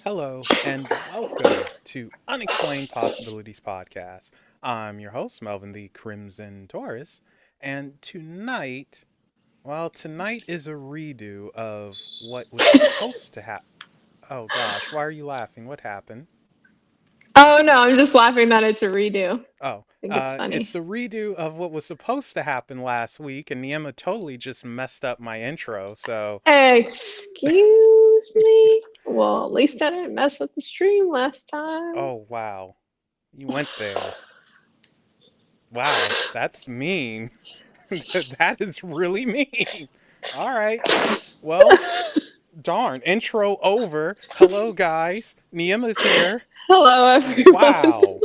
Hello, and welcome to Unexplained Possibilities Podcast. I'm your host, Melvin the Crimson Taurus, and tonight is a redo of what was supposed to happen. Oh gosh, why are you laughing? What happened? Oh no, I'm just laughing that it's a redo. I Oh, think it's it's funny. a redo of what was supposed to happen last week, and Neima totally just messed up my intro, so. Excuse me? Well, at least I didn't mess up the stream last time. Oh wow, you went there. Wow, that's mean. That is really mean. All right. Well, darn. Intro over. Hello, guys. Niema's here. Hello, everyone. Wow.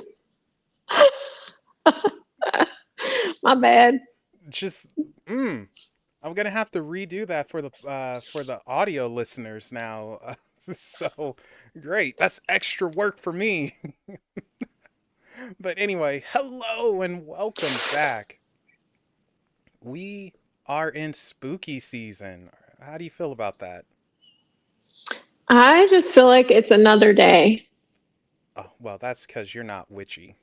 My bad. Just, mm. I'm gonna have to redo that for the audio listeners now. So great. That's extra work for me. But anyway, hello and welcome back. We are in spooky season. How do you feel about that? I just feel like it's another day. Oh, well, that's because you're not witchy.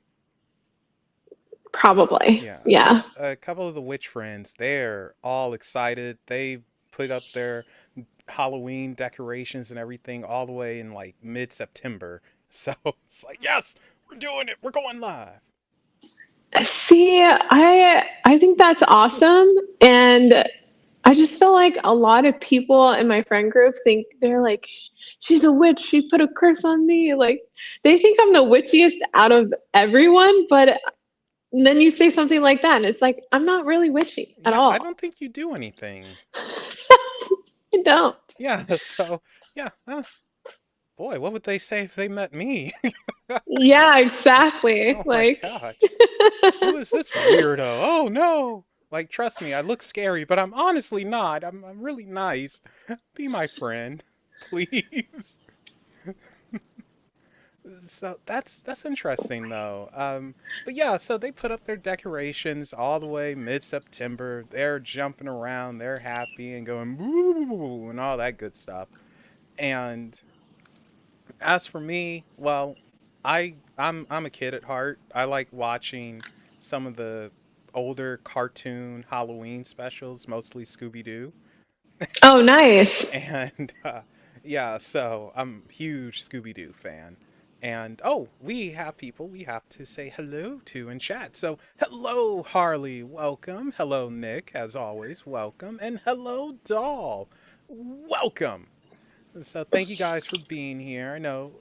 Probably. Yeah, Yeah. a couple of the witch friends, they're all excited. They put up their Halloween decorations and everything all the way in like mid-September. So it's like, yes, we're doing it. We're going live. See, I think that's awesome. And I just feel like a lot of people in my friend group think they're like, she's a witch. She put a curse on me. Like, they think I'm the witchiest out of everyone. But then you say something like that, and it's like, I'm not really witchy at Yeah, I all. don't think you do anything. I don't. Yeah, so yeah, boy, what would they say if they met me? Yeah, exactly. Oh my Like, gosh, who is this weirdo? Oh no. Like, trust me, I look scary, but I'm honestly not. I'm really nice. Be my friend, please. So that's interesting though. But yeah, so they put up their decorations all the way mid-September. They're jumping around, they're happy and going boo and all that good stuff. And as for me, well, I'm a kid at heart. I like watching some of the older cartoon Halloween specials, mostly Scooby Doo. oh, nice. And yeah, so I'm a huge Scooby Doo fan. And oh, we have people we have to say hello to in chat. So hello, Harley, welcome. Hello, Nick, as always, welcome. And hello, Doll, welcome. So thank you guys for being here. I know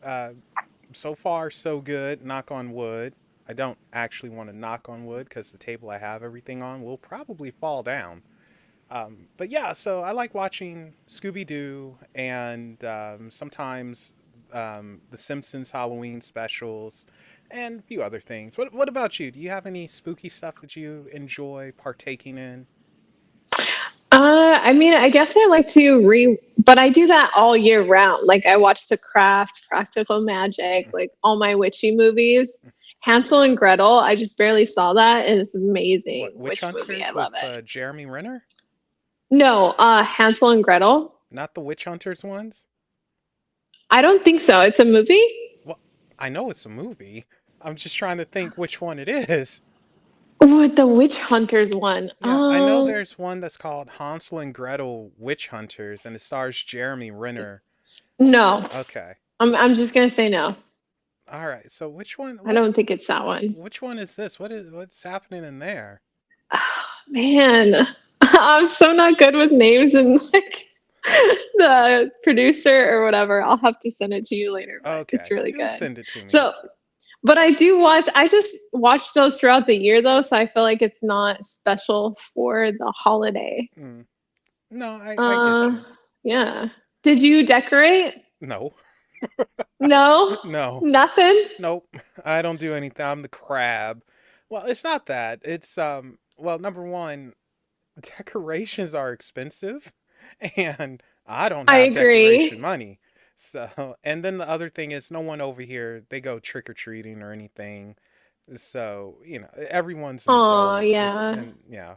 so far so good. Knock on wood. I don't actually want to knock on wood because the table I have everything on will probably fall down. But yeah, so I like watching Scooby Doo and sometimes the Simpsons Halloween specials and a few other things. What about you? Do you have any spooky stuff that you enjoy partaking in? I mean, I guess I like to but I do that all year round. Like, I watch The Craft, Practical Magic, like all my witchy movies. Hansel and Gretel, I just barely saw that, and it's amazing What, Witch witch movie. I Hunters love with it. Jeremy Renner? No, Hansel and Gretel. Not the Witch Hunters ones? I don't think so. It's a movie. Well, I know it's a movie. I'm just trying to think which one it is. With the witch hunters one. Yeah, I know there's one that's called Hansel and Gretel Witch Hunters and it stars Jeremy Renner. No. Okay. I'm just gonna say no. All right. So which one I don't think it's that one. which one is this? What's happening in there? Oh, man, I'm so not good with names and like the producer or whatever. I'll have to send it to you later, but it's Okay. really Do good. send it to me. So, but I do watch. I just watch those throughout the year though, so I feel like it's not special for the holiday. Mm. No, I get Uh, you. yeah. Did you decorate? No. No, No. nothing. Nope. I don't do anything. I'm the crab. Well, it's not that. It's well, number one, decorations are expensive and I don't I have decoration agree. money. So, and then the other thing is no one over here they go trick or treating or anything. So, everyone's an Oh adult yeah. and yeah.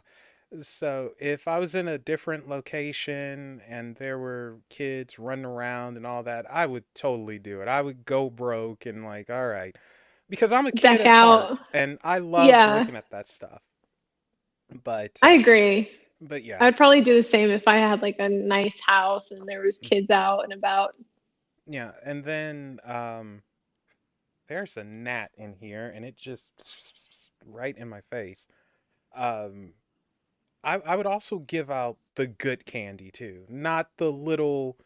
So if I was in a different location and there were kids running around and all that, I would totally do it. I would go broke and like, all right, because I'm a kid Deck at heart out. and I love Yeah, looking at that stuff. But I agree. I'd yes, probably do the same if I had like a nice house and there was kids out and about. yeah, and then there's a gnat in here and it just right in my face. Um, I would also give out the good candy too, not the little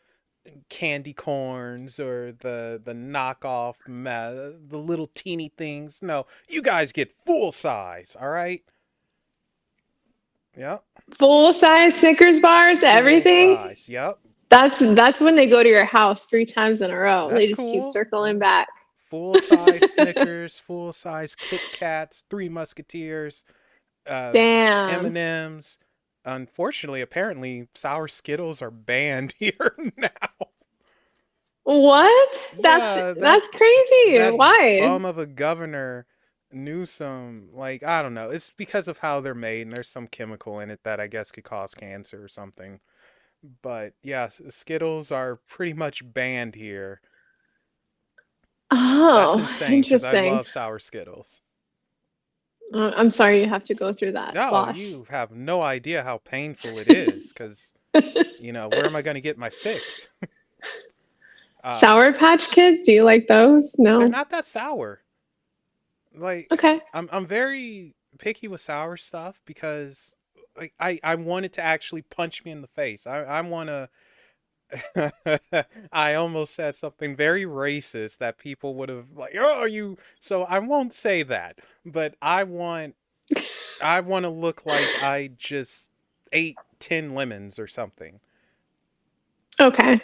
candy corns or the knockoff the little teeny things. No, you guys get full size, all right? Yep, Full size Snickers bars, full everything. size. Yep. That's when they go to your house 3 times in a row. They That's just keep cool. circling Yeah. back. Full size Snickers, full size Kit Kats, Three Musketeers, uh, Damn. M&Ms. Unfortunately, apparently, sour Skittles are banned here now. What? That's Yeah, that that's crazy. that Why? bum of a governor Newsom, like I don't know. It's because of how they're made, and there's some chemical in it that I guess could cause cancer or something. But yeah, Skittles are pretty much banned here. That's Oh, insane because I interesting. love sour Skittles. I'm sorry you have to go through that, No, boss. you have no idea how painful it is because where am I going to get my fix? Um, Sour Patch Kids, do you like those? they're No. not that sour. Like Okay. I'm very picky with sour stuff because like I want it to actually punch me in the face. I want to I almost said something very racist that people would have like, "Oh, you." So I won't say that, but I want to look like I just ate 10 lemons or something. Okay.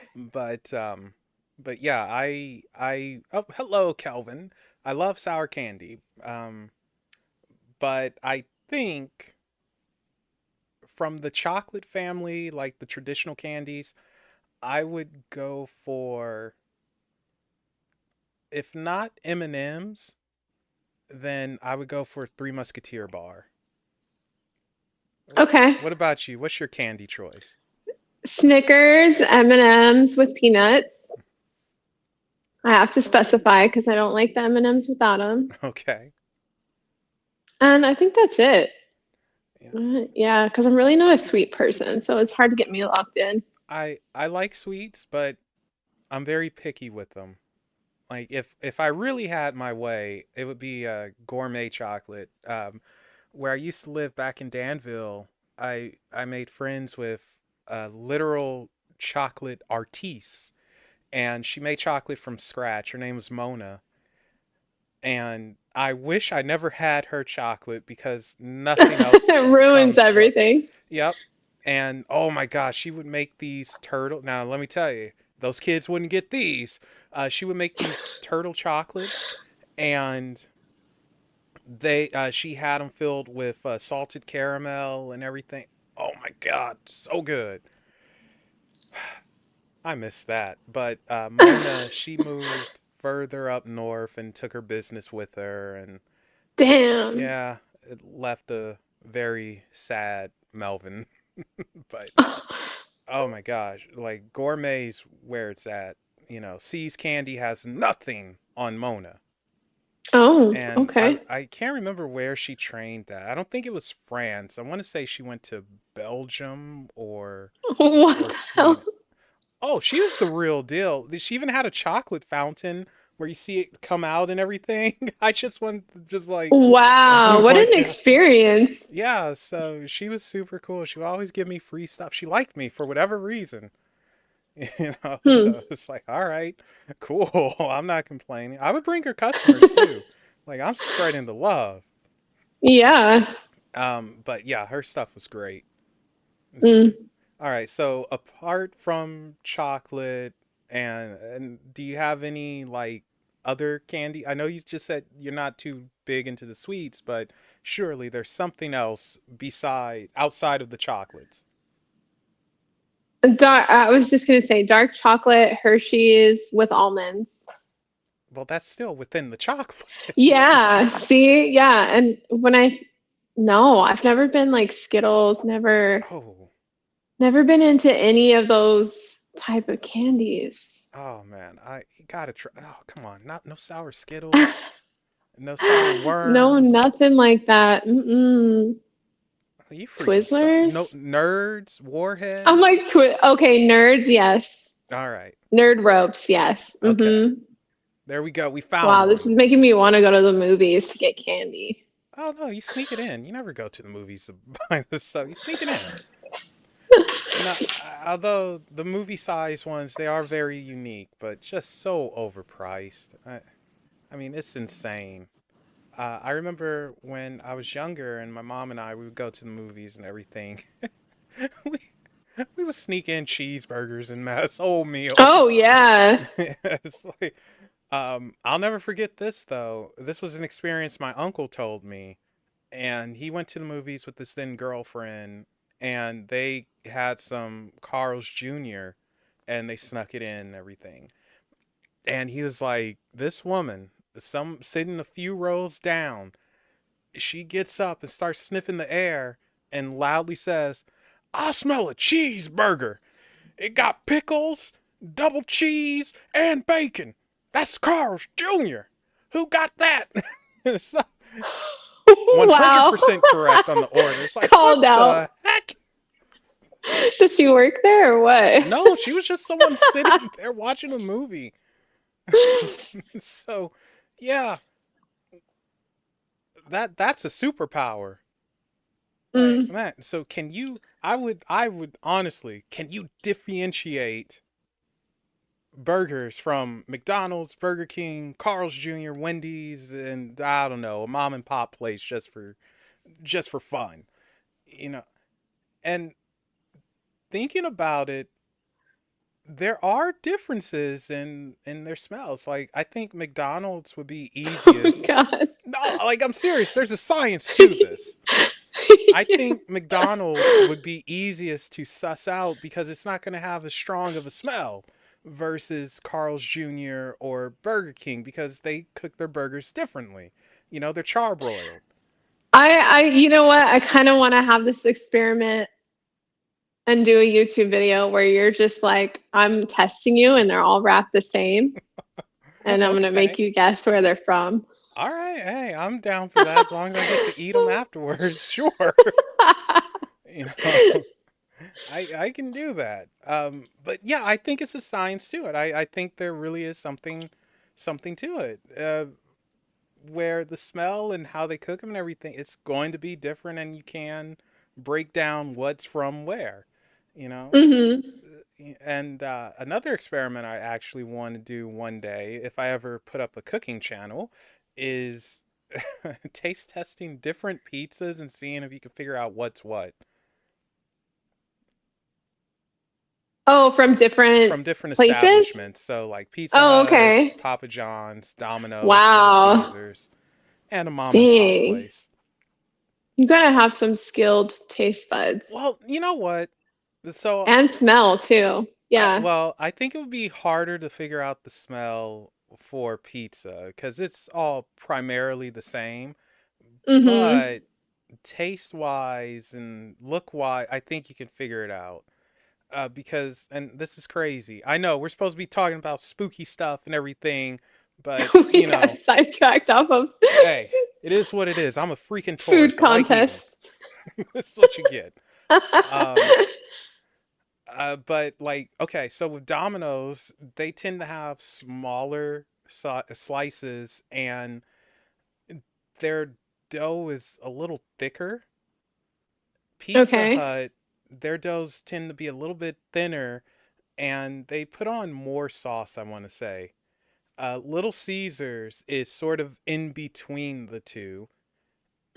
But yeah, I oh, hello Kelvin. I love sour candy. But I think from the chocolate family, like the traditional candies, I would go for if not M&Ms, then I would go for Three Musketeer bar. Okay. What about you? What's your candy choice? Snickers, M&Ms with peanuts. I have to specify because I don't like the M&Ms without them. Okay. And I think that's it. Yeah. Yeah, because I'm really not a sweet person, so it's hard to get me locked in. I like sweets, but I'm very picky with them. Like if I really had my way, it would be gourmet chocolate. Where I used to live back in Danville, I made friends with a literal chocolate artiste, and she made chocolate from scratch. Her name was Mona, and I wish I never had her chocolate because nothing else It ruins comes close. everything. Yep. And oh my gosh, she would make these turtle. Now let me tell you, those kids wouldn't get these. She would make these turtle chocolates, and she had them filled with salted caramel and everything. Oh my god, so good. I miss that. But Mona, she moved further up north and took her business with her, and Damn. yeah, it left a very sad Melvin. But oh my gosh, like gourmet's where it's at. C's Candy has nothing on Mona. Oh, And okay. I can't remember where she trained that. I don't think it was France. I want to say she went to Belgium What or the hell? Sweden. Oh, she was the real deal. She even had a chocolate fountain where you see it come out and everything. I just want to just like Wow, what an point out. experience. Yeah, so she was super cool. She would always give me free stuff. She liked me for whatever reason. Hmm. So it's like, all right, cool. I'm not complaining. I would bring her customers too. Like I'm spreading the love. Yeah. But yeah, her stuff was great. Mm. All right, so apart from chocolate and do you have any like other candy? I know you just said you're not too big into the sweets, but surely there's something else beside outside of the chocolates. I was just gonna say dark chocolate Hershey's with almonds. Well, that's still within the chocolate. Yeah, see? Yeah, and when I No, I've never been like Skittles, Oh, never been into any of those type of candies. oh man, I you gotta try. Oh, come on, not no sour Skittles, no sour No, worms. nothing like that. Mm-mm. Oh, you freaking suck. No Twizzlers? nerds, I'm warheads. like, okay, nerds, yes. All right, Nerd ropes, yes. okay, Mm-hmm. there we go. We found Wow, this one. is making me want to go to the movies to get candy. Oh no, you sneak it in. You never go to the movies to buy this stuff. You sneak it in. No, although the movie size ones, they are very unique, but just so overpriced. I mean, it's insane. I remember when I was younger and my mom and I, we would go to the movies and everything. we, we would sneak in cheeseburgers and mass whole Oh meals. yeah. It's like, I'll never forget this though. This was an experience my uncle told me, and he went to the movies with his then girlfriend, and they had some Carl's Jr. and they snuck it in and everything. And he was like, "This woman, some sitting a few rows down, she gets up and starts sniffing the air and loudly says, 'I smell a cheeseburger. It got pickles, double cheese, and bacon. That's Carl's Jr. Who got that?'" So, Wow. 100% correct on the order. It's like, what Called out. the heck? Does she work there or what? No, she was just someone sitting there watching a movie. So, yeah, that's a superpower. Like, Mm. man, so can you I would honestly, can you differentiate burgers from McDonald's, Burger King, Carl's Jr., Wendy's, and I don't know, a mom and pop place just for fun? You know, and thinking about it, there are differences in their smells. Like I think McDonald's would be Oh my easiest. god. No, like I'm serious. There's a science to this. I think McDonald's would be easiest to suss out because it's not going to have as strong of a smell versus Carl's Jr. or Burger King because they cook their burgers differently. They're charbroiled. You know what? I kind of want to have this experiment and do a YouTube video where you're just like, I'm testing you and they're all wrapped the same. And I'm going to make Okay. you guess where they're from. All right. Hey, I'm down for that as long as I get to eat them afterwards. Sure. you know. I can do that. But yeah, I think it's a science to it. I think there really is something to it. Where the smell and how they cook them and everything, it's going to be different, and you can break down what's from where. You know. Hmm. And another experiment I actually want to do one day, if I ever put up a cooking channel, is taste testing different pizzas and seeing if you can figure out what's what. Oh, from different From different places? establishments. So like Pizza Oh, Hut, okay. Papa John's, Domino's, Little Wow. Caesars, and a mom and pop Dang. place. You gotta have some skilled taste buds Well, you know what? So and smell too. I Yeah. well, I think it would be harder to figure out the smell for pizza because it's all primarily the same. Mm-hmm. But taste wise and look wise, I think you can figure it out. Because, and this is crazy. I know we're supposed to be talking about spooky stuff and everything, but We got sidetracked off of hey, it is what it is. I'm a freaking food tourist. I like eating. contests. This is what you get. Um, but like, okay, so with Domino's, they tend to have smaller slices, and their dough is a little thicker. Pizza Okay. Hut, their doughs tend to be a little bit thinner, and they put on more sauce, I want to say. Little Caesars is sort of in between the two,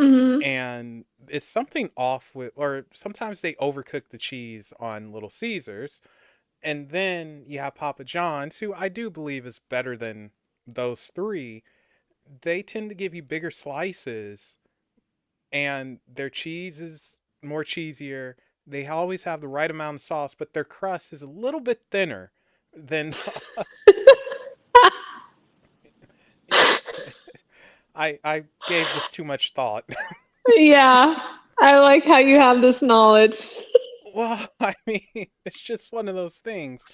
Mm-hmm. and it's something off with, or sometimes they overcook the cheese on Little Caesars. And then you have Papa John's, who I do believe is better than those three. They tend to give you bigger slices, and their cheese is more cheesier. They always have the right amount of sauce, but their crust is a little bit thinner than. Yeah, I gave this too much thought. Yeah, I like how you have this knowledge. Well, I mean, it's just one of those things.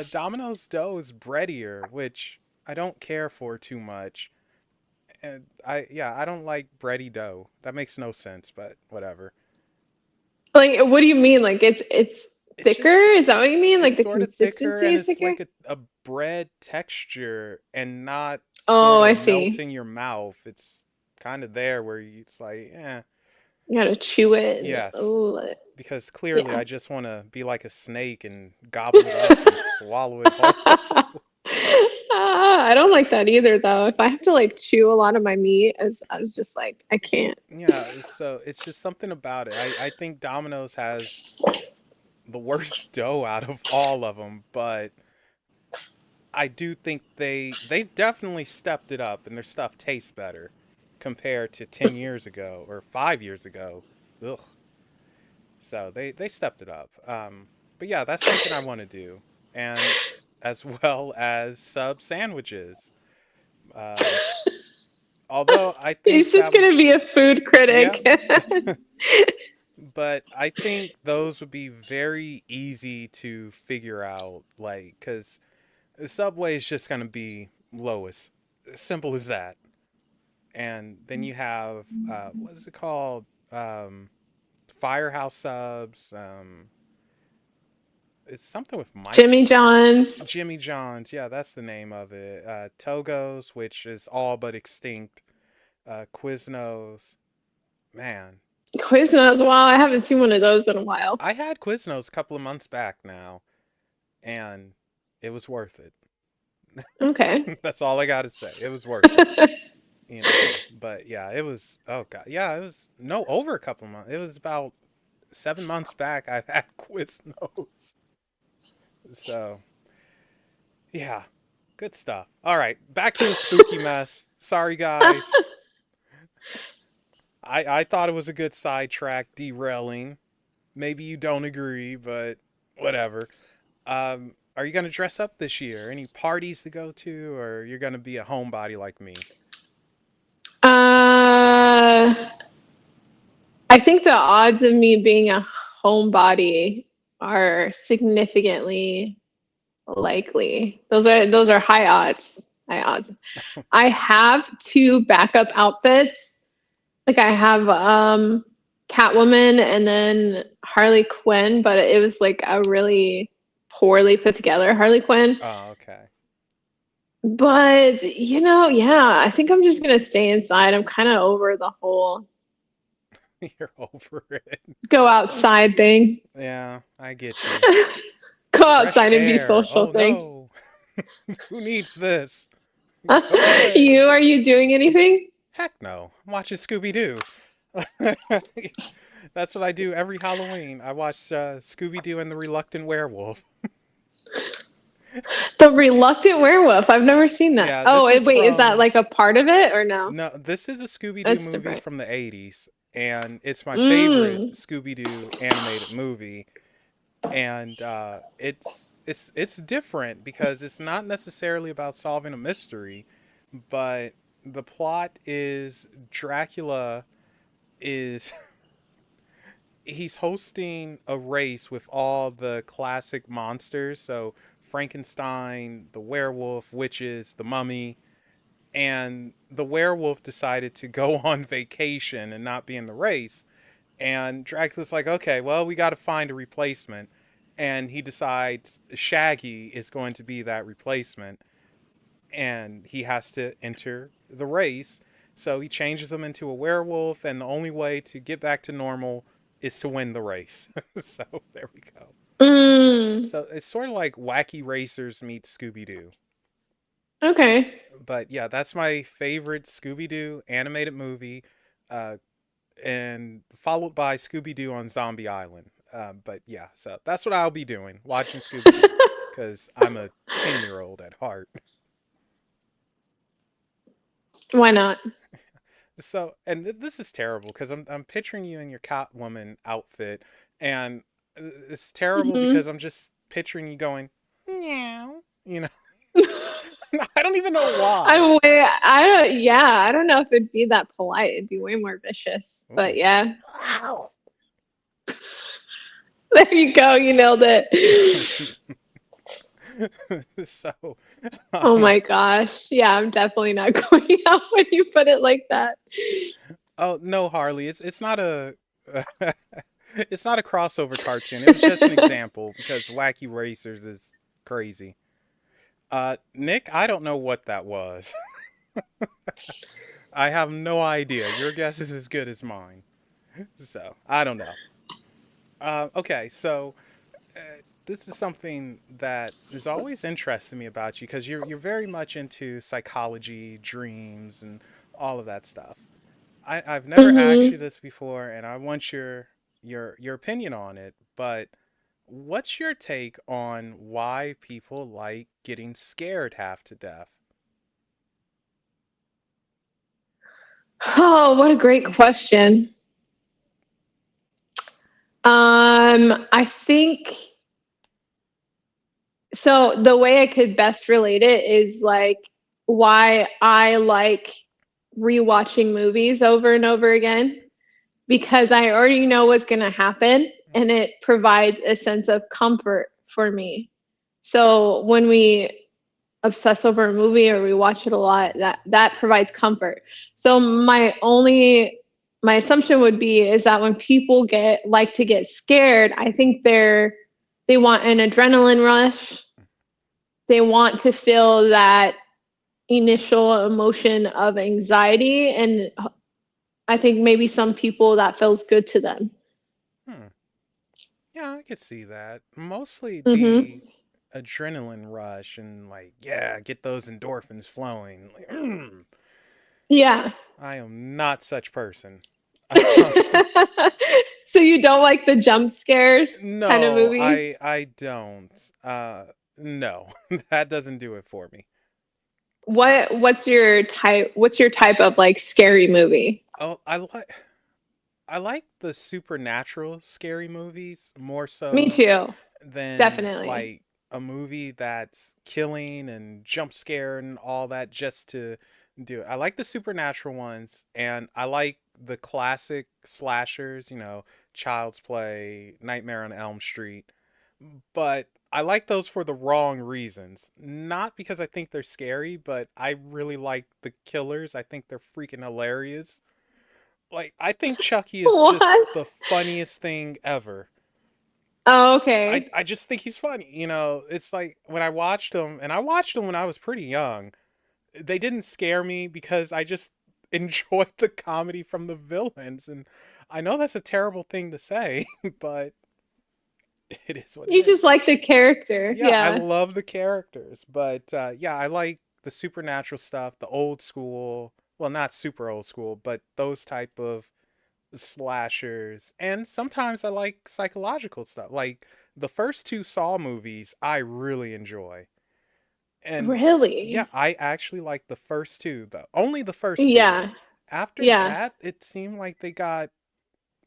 Domino's dough is breadier, which I don't care for too much. And I don't like bready dough. That makes no sense, but whatever. Like, what do you mean? Like, it's It's thicker? just Is that what you mean? it's Like, the sort of thicker consistency and is it's thicker? like a bread texture and not Oh, sort I of melt see. in your mouth. It's kind of there where it's like, eh, You gotta chew it and yes. oh, Because clearly yeah. I just want to be like a snake and gobble it up and swallow it whole. I don't like that either, though. If I have to like chew a lot of my meat, I was just like, I can't. Yeah, so it's just something about it. I think Domino's has the worst dough out of all of them, but I do think they definitely stepped it up and their stuff tastes better compared to 10 years ago or 5 years ago. Ugh. So they stepped it up. But yeah, that's something I want to do. And as well as sub sandwiches. Um, although I He's think just that would, gonna be a food yeah, critic. but I think those would be very easy to figure out, like, because Subway is just going to be lowest. Simple as that. And then you have, what is it called? Um, Firehouse subs. It's something with Mike's. Jimmy John's. Jimmy John's. Yeah, that's the name of it. Togo's, which is all but extinct. Quiznos. Man, Quiznos. Wow, I haven't seen one of those in a while. I had Quiznos a couple of months back now, and it was worth it. Okay. That's all I got to say. It was worth it. But yeah, it was. Oh god, yeah, it was no over a couple of months. It was about 7 months back. I've had Quiznos, so yeah, good stuff. All right, back to the spooky mess. Sorry, guys. I thought it was a good sidetrack derailing. Maybe you don't agree, but whatever. Are you gonna dress up this year? Any parties to go to, or you're gonna be a homebody like me? Uh, I think the odds of me being a homebody are significantly likely. Those are high odds. High odds. I have two backup outfits. Like I have Catwoman and then Harley Quinn, but it was like a really poorly put together Harley Quinn. Oh, okay. But yeah, I think I'm just gonna stay inside. I'm kind of over the whole You're over it. go outside thing. Yeah, I get you. Go Fresh outside and be air. social Oh thing. no. Who needs this? Go You, away. are you doing anything? Heck no. I'm watching Scooby Doo. That's what I do every Halloween. I watch Scooby Doo and the Reluctant Werewolf. The Reluctant Werewolf. I've never seen that. Yeah, Oh, this is wait, is that from. like a part of it or no? No, this is a Scooby Doo That's movie different. from the 80s, and it's my favorite Mm. Scooby Doo animated movie. And it's different because it's not necessarily about solving a mystery, but the plot is Dracula is he's hosting a race with all the classic monsters, so Frankenstein, the werewolf, witches, the mummy, and the werewolf decided to go on vacation and not be in the race. And Dracula's like, okay, well, we got to find a replacement. And he decides Shaggy is going to be that replacement. And he has to enter the race. So he changes him into a werewolf. And the only way to get back to normal is to win the race. So there we go. Mm. So it's sort of like Wacky Racers meets Scooby Doo. Okay. But yeah, that's my favorite Scooby Doo animated movie. Uh, and followed by Scooby Doo on Zombie Island. But yeah, so that's what I'll be doing, watching Scooby Doo, because I'm a 10-year-old at heart. Why not? So, and this is terrible because I'm picturing you in your Catwoman outfit, and it's terrible Hmm. because I'm just picturing you going meow, you know. I don't even know why. I don't know if it'd be that polite. It'd be way more vicious. But Ooh. yeah, there you go. You nailed it. So, Oh um, my gosh. Yeah, I'm definitely not going out when you put it like that. oh no, Harley, it's not a it's not a crossover cartoon. It was just an example because Wacky Racers is crazy. Nick, I don't know what that was. I have no idea. Your guess is as good as mine. So I don't know. Okay, so uh, this is something that is always interesting me about you because you're very much into psychology, dreams, and all of that stuff. I've never asked you Hmm. this before, and I want your opinion on it. But what's your take on why people like getting scared half to death? Oh, what a great question. I think so. The way I could best relate it is like why I like rewatching movies over and over again because I already know what's going to happen and it provides a sense of comfort for me. So when we obsess over a movie or we watch it a lot, that provides comfort. So my assumption would be is that when people to get scared, I think they want an adrenaline rush. They want to feel that initial emotion of anxiety, and I think maybe some people that feels good to them. Hmm. Yeah, I could see that. Mostly the Hmm. adrenaline rush and like, yeah, get those endorphins flowing. Like, Yeah. I am not such person. So you don't like the jump scares kind of No, I movies? I don't. No, that doesn't do it for me. What's your type of like scary movie? Oh, I like the supernatural scary movies more Me so too. than Definitely. like a movie that's killing and jump scare and all that just to do it. I like the supernatural ones and I like the classic slashers, Child's Play, Nightmare on Elm Street. But I like those for the wrong reasons. Not because I think they're scary, but I really like the killers. I think they're freaking hilarious. Like I think Chucky is just What? the funniest thing ever. Oh, I okay. I just think he's funny. It's like when I watched him, and I watched him when I was pretty young. They didn't scare me because I just enjoyed the comedy from the villains, and I know that's a terrible thing to say, but it is what it You is. just like the character. Yeah, I Yeah. love the characters, but yeah, I like the supernatural stuff, the old school. Well, not super old school, but those type of slashers, and sometimes I like psychological stuff. Like the first two Saw movies, I really enjoy. And yeah, Really? I actually like the first two, though. Only the first two. Yeah. After Yeah. that, it seemed like they got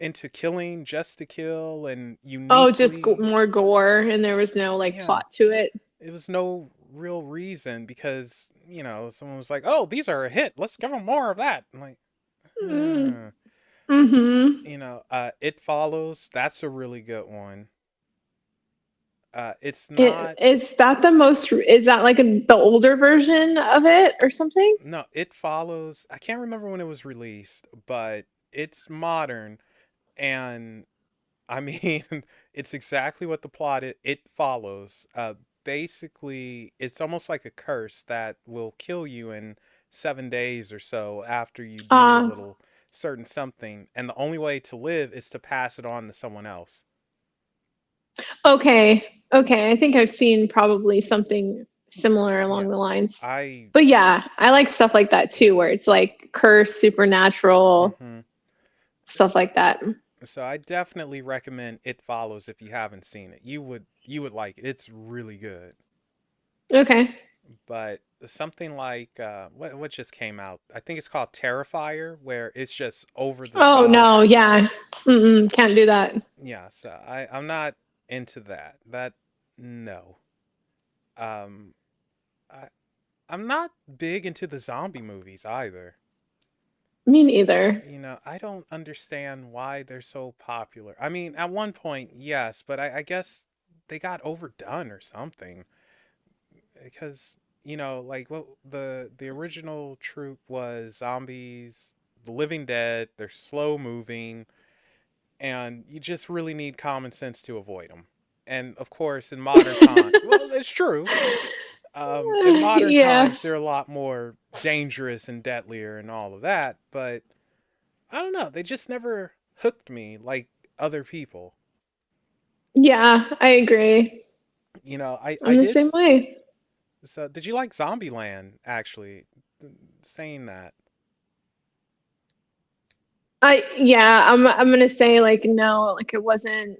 into killing just to kill and Oh, just uniquely. more gore and there was no like Yeah, plot to it. it was no real reason because, someone was like, oh, these are a hit. Let's give them more of that. I'm like, Mm. hmm. Mhm. It Follows. That's a really good one. It's not. Is that like the older version of it or something? No, It Follows. I can't remember when it was released, but it's modern, and I mean, it's exactly what the plot it follows. Basically, it's almost like a curse that will kill you in 7 days or so after you do a Uh little certain something, and the only way to live is to pass it on to someone else. okay. Okay. I think I've seen probably something similar along Yeah, the lines. I But yeah, I like stuff like that too, yeah. where it's like curse, supernatural, Hmm. stuff like that. So I definitely recommend It Follows if you haven't seen it. You would like it. It's really good. Okay. But something like what just came out? I think it's called Terrifier, where it's just over the Oh top. no, yeah. Mm-mm, can't do that. Yeah, so I'm not into that. That no. Um, I I'm not big into the zombie movies either. Me neither. I don't understand why they're so popular. I mean, at one point, yes, but I guess they got overdone or something. Because, like what the original troop was zombies, the living dead, they're slow moving, and you just really need common sense to avoid them. And of course, in modern time, well, it's true. In modern Yeah. times, they're a lot more dangerous and deadlier and all of that. But I don't know, they just never hooked me like other people. Yeah, I agree. I I'm the did. same way. So, did you like Zombieland? Actually, saying that. I'm gonna say like no, like it wasn't.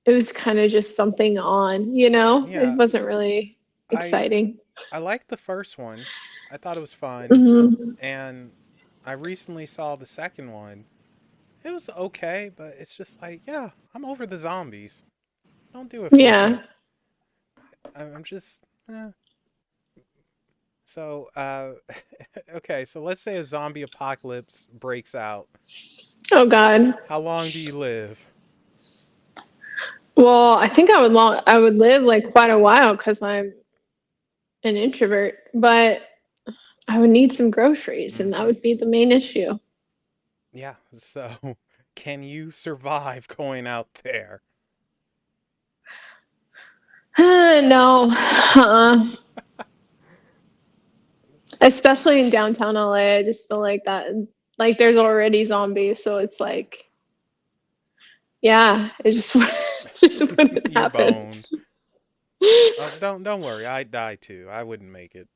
It was kind of just something on, you know. It Yeah, wasn't really I exciting. I liked the first one. I thought it was fun, Hmm. and I recently saw the second one. It was okay, but it's just like, yeah, I'm over the zombies. Don't do it for me. Yeah. I'm just. So, okay, so let's say a zombie apocalypse breaks out. Oh God. How long do you live? Well, I think I would live like quite a while because I'm an introvert, but I would need some groceries, and that Mm-hmm. would be the main issue. Yeah, so can you survive going out there? No, especially in downtown LA, I just feel like that. Like there's already zombies, so it's like, yeah, it just just wouldn't You're happen. boned. Don't worry, I'd die too. I wouldn't make it.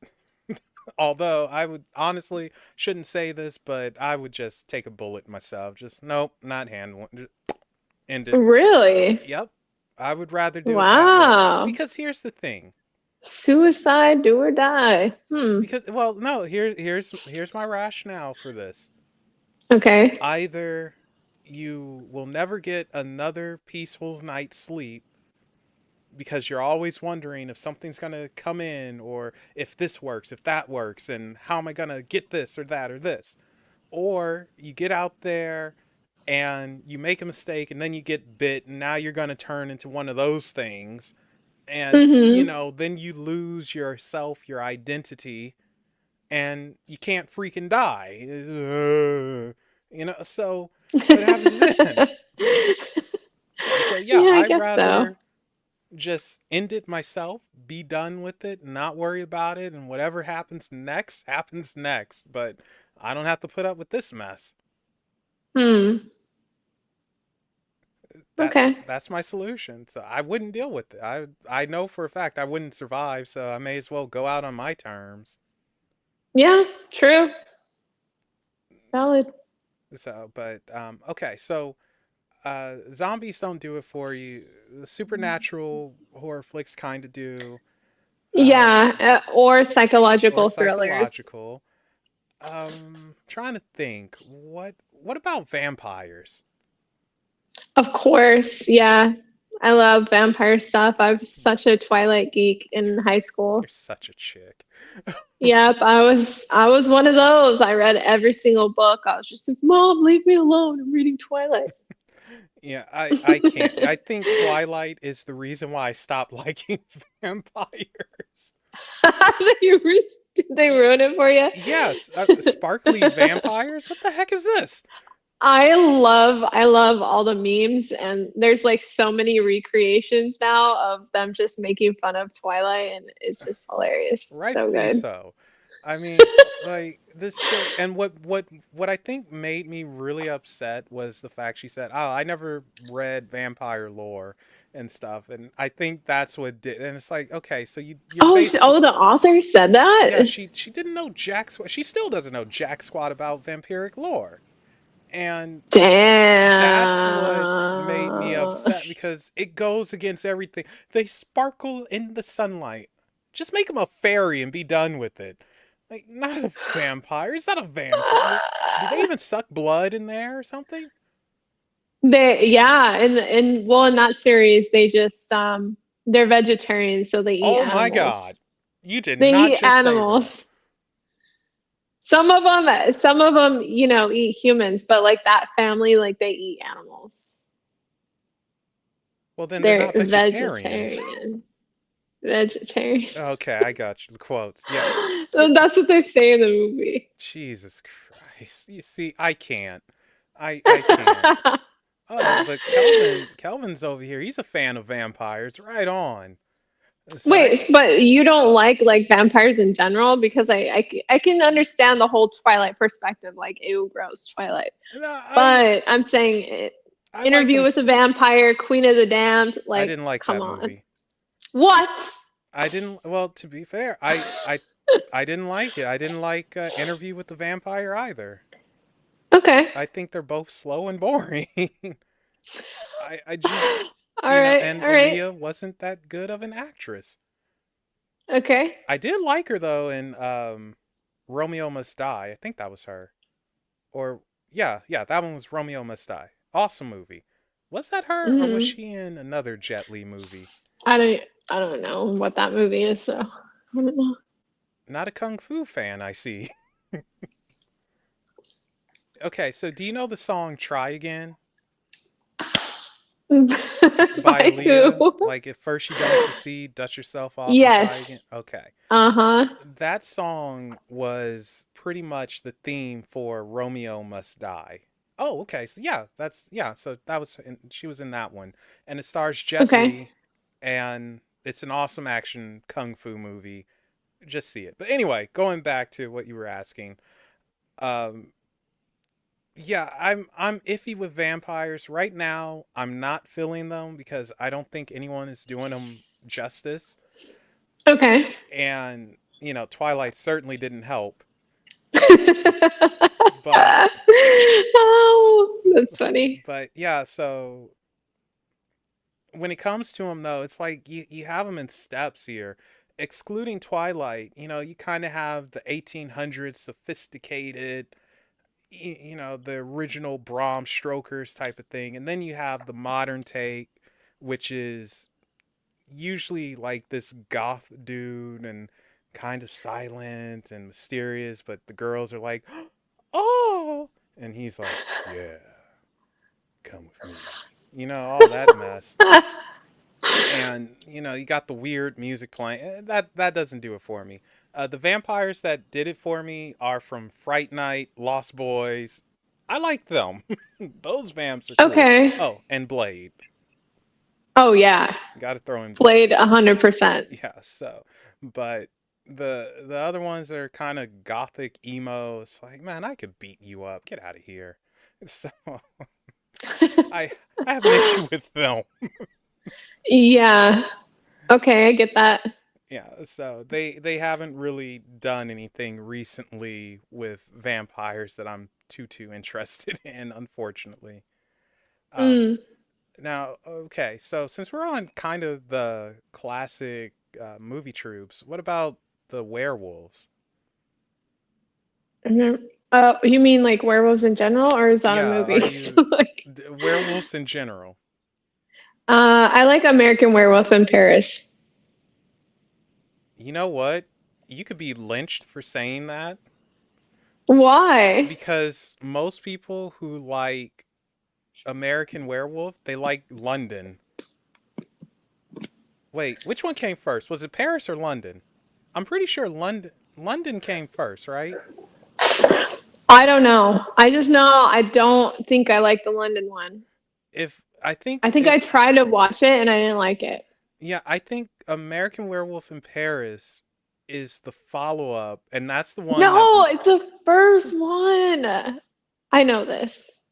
Although I would honestly shouldn't say this, but I would just take a bullet myself. Just nope, not handling. Just end it. Really? Yep, I would rather do it that way. Wow. Because here's the thing. Suicide, do or die. Hmm. Because well, no, here's my rationale for this. Okay. Either you will never get another peaceful night's sleep because you're always wondering if something's going to come in or if this works, if that works, and how am I going to get this or that or this. Or you get out there and you make a mistake and then you get bit and now you're going to turn into one of those things and Mm-hmm. then you lose yourself, your identity, and you can't freaking die. So what happens then? So yeah, Yeah, I I'd guess so. rather just end it myself, be done with it, not worry about it, and whatever happens next happens next. But I don't have to put up with this mess. Hmm. That Okay. that's my solution. So I wouldn't deal with it. I know for a fact I wouldn't survive, so I may as well go out on my terms. Yeah, true. Valid. So, but okay, so zombies don't do it for you. The supernatural horror flicks kind of do, uh, Yeah, or or psychological thrillers. psychological. Trying to think. What about vampires? Of course, yeah. I love vampire stuff. I was such a Twilight geek in high You're school. such a chick. Yep, I was one of those. I read every single book. I was just like, "Mom, leave me alone. I'm reading Twilight." Yeah, I can't. I think Twilight is the reason why I stopped liking vampires. Did they ruin it for you? Yes, sparkly vampires. What the heck is this? I love all the memes, and there's like so many recreations now of them just making fun of Twilight, and it's just hilarious. So Rightfully good. so. I mean, like this shit. And what I think made me really upset was the fact she said, "Oh, I never read vampire lore and stuff," and I think that's what did. And it's like, okay, so you're basically, Oh, the author said yeah, that? she didn't know jack squat. She still doesn't know jack squat about vampiric lore, and that's what made me Damn. upset because it goes against everything. They sparkle in the sunlight. Just make them a fairy and be done with it. Like, not a vampire. It's not a vampire. Do they even suck blood in there or something? Yeah, in that series they just they're vegetarians, so they eat Oh my god. animals. You did They not eat just say that. animals. Some of them, eat humans, but like that family, like they eat animals. Well, then they're They're not vegetarians. vegetarian. Vegetarian. Okay, I got you. The quotes. Yeah. That's what they say in the movie. Jesus Christ. You see, I can't. I can't. Oh, but Kelvin's over here. He's a fan of vampires. Right on. So Wait, I but you don't like vampires in general? Because I can understand the whole Twilight perspective, like ew, gross Twilight. no, But I'm saying I like Interview him. with a Vampire, Queen of the Damned, I like didn't like come that on. movie. What? I didn't. Well, to be fair, I didn't like it. I didn't like Interview with the Vampire either. Okay. I think they're both slow and boring. I just All right. and All right. Aaliyah wasn't that good of an actress. Okay. I did like her though in Romeo Must Die. I think that was her. Or yeah, that one was Romeo Must Die. Awesome movie. Was that her or was Mm. she in another Jet Li movie? I don't I don't know what that movie is, so I don't know. Not a kung fu fan, I see. Okay, so do you know the song Try Again by By Aaliyah? who? Like, if first you don't succeed, dust yourself off and try again? Yes. Okay. Uh-huh. That song was pretty much the theme for Romeo Must Die. Oh, okay. So yeah. So she was in that one, and it stars Jet Okay. Li, and it's an awesome action kung fu movie. Just see it. But anyway, going back to what you were asking, um, yeah, I'm iffy with vampires right now. I'm not feeling them because I don't think anyone is doing them justice, Okay. and Twilight certainly didn't help. But Oh, that's funny. yeah, so when it comes to them though, it's like you have them in steps here. Excluding Twilight, you kind of have the 1800s sophisticated, the original Bram Stoker's type of thing, and then you have the modern take, which is usually like this goth dude and kind of silent and mysterious, but the girls are like, "Oh," and he's like, "Yeah, come with me." All that mess. And you got the weird music playing. That doesn't do it for me. The vampires that did it for me are from Fright Night, Lost Boys. I like them. Those vamps are cool. Okay. Oh, and Blade. Oh yeah. Got to throw in Blade. Played 100%. Yeah. So, but the other ones that are kind of gothic emo, it's like, man, I could beat you up. Get out of here. So I I have an issue with them. Yeah. Okay, I get that. Yeah, so they haven't really done anything recently with vampires that I'm too interested in, unfortunately. Um, Mm. Now, okay, so since we're on kind of the classic movie tropes, what about the werewolves? Mhm. You mean like werewolves in general, or is that a Yeah, movie? are So, you like, werewolves in general? I like American Werewolf in Paris. You know what? You could be lynched for saying that Why? because most people who like American Werewolf, they like London. Wait, which one came first? Was it Paris or London? I'm pretty sure London came first, right? I don't know. I just know I don't think I like the London one. If I I think think if I tried to watch it and I didn't like it. Yeah, I think American Werewolf in Paris is the follow-up, and that's the one that No, it's the first one. I know this.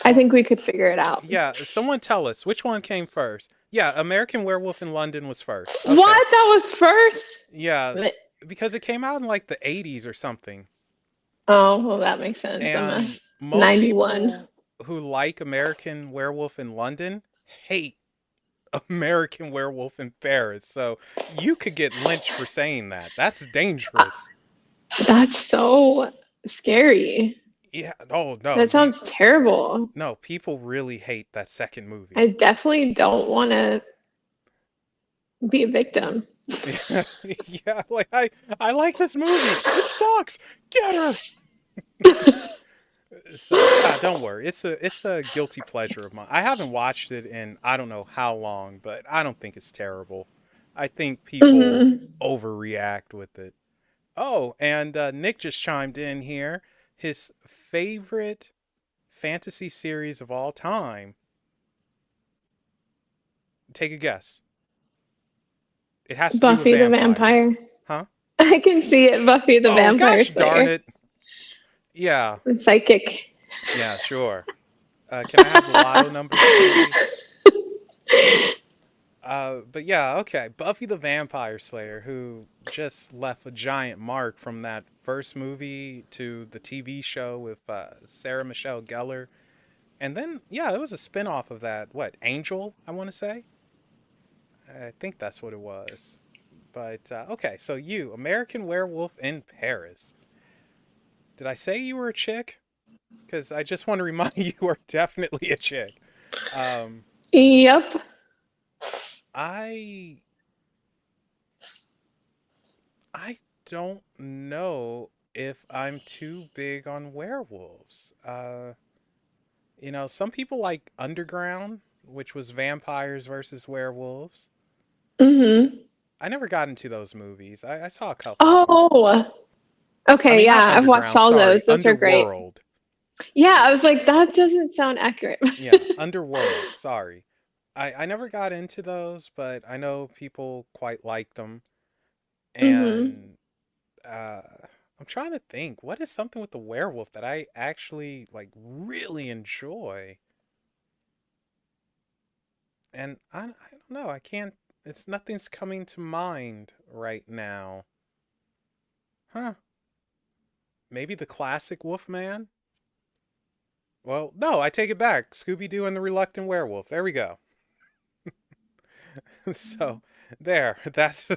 I oh think we could figure it out. yeah, someone tell us which one came first. Yeah, American Werewolf in London was first. Okay. What? That was first? Yeah, because it came out in like the 80s or something. Oh, well, that makes sense. I'm a And most 91. people who like American Werewolf in London hate American Werewolf in Paris. So you could get lynched for saying that. That's dangerous. That's so scary. Yeah. Oh no. That sounds terrible. No. People really hate that second I movie. definitely don't want to be a victim. Yeah, like I like this movie. It sucks. Get her. So don't worry. It's a guilty pleasure of mine. I haven't watched it in I don't know how long, but I don't think it's terrible. I think people Hmm. overreact with it. Oh, and Nick just chimed in here. His favorite fantasy series of all time. Take a guess. It has to do with Buffy the vampires. Vampire. Huh? I can see it. Buffy the Oh, Vampire gosh darn Slayer. it. Yeah. Psychic. Yeah, sure. Can I have the lotto numbers, please? But yeah, okay. Buffy the Vampire Slayer, who just left a giant mark from that first movie to the TV show with Sarah Michelle Gellar. And then, yeah, it was a spin off of that. What, Angel, I want to say? I think that's what it was. But, okay, so you, American Werewolf in Paris. Did I say you were a chick? Because I just want to remind you, you are definitely a chick. Um, Yep. I I don't know if I'm too big on werewolves. Some people like Underground, which was vampires versus werewolves. Hmm. I never got into those movies. I saw a couple of them. Oh, I okay. mean, not Yeah, I've watched Underground, all sorry, those. Those are great. Underworld. Yeah, I was like, that doesn't sound accurate. Yeah, Underworld, sorry. I never got into those, but I know people quite like them. Hmm. And uh I'm trying to think, what is something with the werewolf that I actually like really enjoy? And I don't know, I can't it's nothing's coming to mind right now. Huh? Maybe the classic Wolfman? Well, no, I take it back. Scooby Doo and the Reluctant Werewolf. There we go. So, there. That's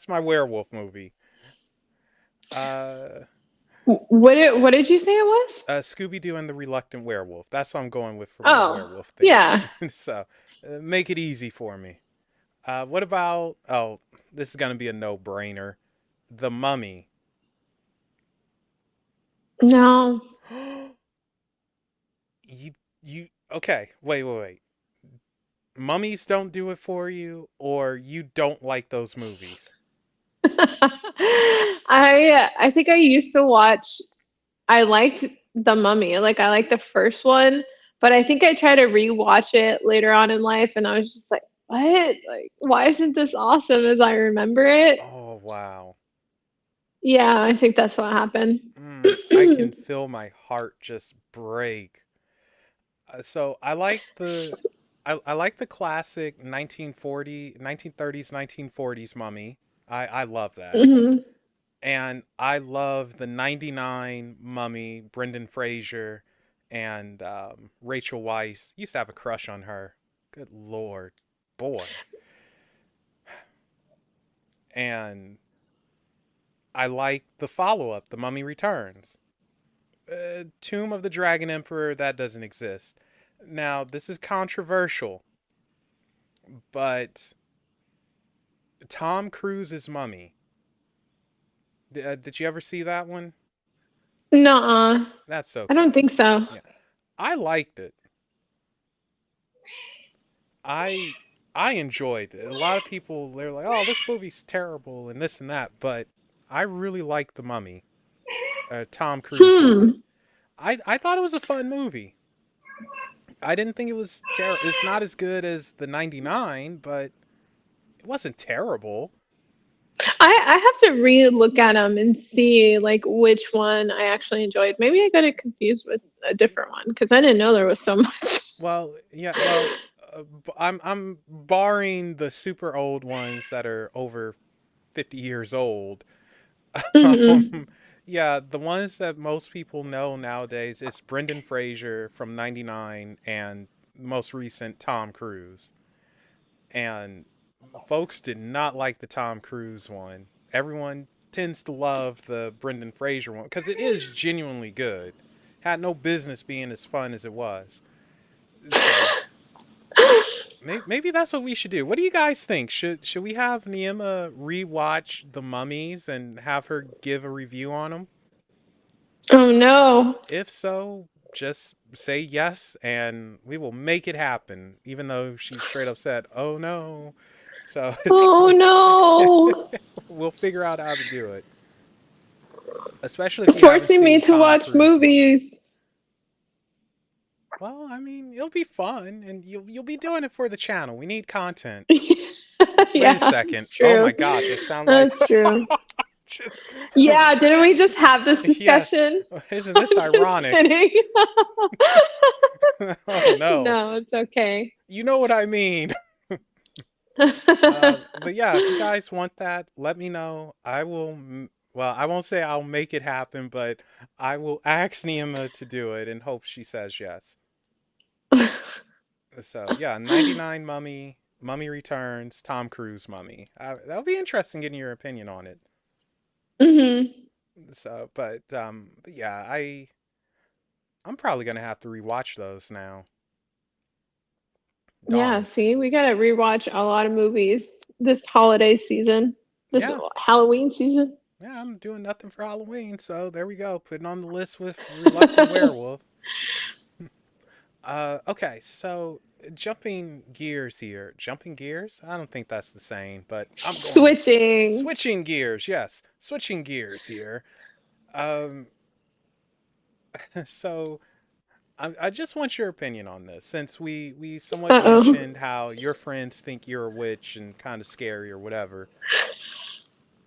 my werewolf movie. Uh What did you say it was? Scooby Doo and the Reluctant Werewolf. That's what I'm going with for my Oh, werewolf theme. yeah. So, make it easy for me. What about? Oh, this is gonna be a no-brainer. The Mummy. No. you you okay? Wait. Mummies don't do it for you, or you don't like those movies? I think I used to watch. I liked The Mummy. Like I liked the first one, but I think I tried to rewatch it later on in life, and I was just like, "What? Like, why isn't this awesome as I remember it?" Oh wow. Yeah, I think that's what happened. I can feel my heart just break. So I like the classic 1930s 1940s Mummy. I love that. Hmm. And I love the 99 Mummy, Brendan Fraser and Rachel Weisz. Used to have a crush on her. Good lord. Boy. And I like the follow-up, The Mummy Returns. Tomb of the Dragon Emperor, that doesn't exist. Now, this is controversial, but Tom Cruise's Mummy. Did you ever see that one? Nuh-uh. That's I don't okay. think so. Yeah, I liked it. I I enjoyed it. A lot of people they're like, "Oh, this movie's terrible and this and that," but I really liked The Mummy, Tom Cruise one. Hmm. I thought it was a fun movie. I didn't think it was terrible. It's not as good as the 99, but it wasn't terrible. I have to re-look at them and see like which one I actually enjoyed. Maybe I got it confused with a different one because I didn't know there was so much. Well, yeah, well, I'm barring the super old ones that are over 50 years old. Hmm. Um, yeah, the ones that most people know nowadays it's Brendan Fraser from 99 and most recent Tom Cruise. And folks did not like the Tom Cruise one. Everyone tends to love the Brendan Fraser one because it is genuinely good. Had no business being as fun as it was. So Maybe that's what we should do. What do you guys think? Should we have Neema rewatch The Mummies and have her give a review on them? Oh no. If so, just say yes and we will make it happen, even though she straight up said, "Oh no." So Oh no. we'll figure out how to do it. Especially if you haven't Forcing me seen to Tom watch Cruise one. movies. Well, I mean, it'll be fun and you'll be doing it for the channel. We need content. Wait a Yeah, second. it's Oh my true. gosh, I sound like That's true. just Yeah, didn't we just have this yes. discussion? Isn't I'm this just ironic? kidding. Oh no. No, it's okay. You know what I mean. But yeah, if you guys want that, let me know. I will. Well, I won't say I'll make it happen, but I will ask Neema to do it and hope she says yes. So yeah, 99 Mummy Returns, Tom Cruise Mummy. That'll be interesting getting your opinion on it. Hmm. So, but yeah, I'm probably gonna have to rewatch those now. Yeah, Darn. see, we gotta rewatch a lot of movies this holiday season, this Yeah, Halloween season. yeah, I'm doing nothing for Halloween, so there we go. Putting on the list with Reluctant Werewolf. Okay, so jumping gears here. Jumping gears? I don't think that's the same, but I'm going with Switching. switching gears. Yes, switching gears here. Um, so I just want your opinion on this, since we somewhat Uh-oh. mentioned how your friends think you're a witch and kind of scary or whatever.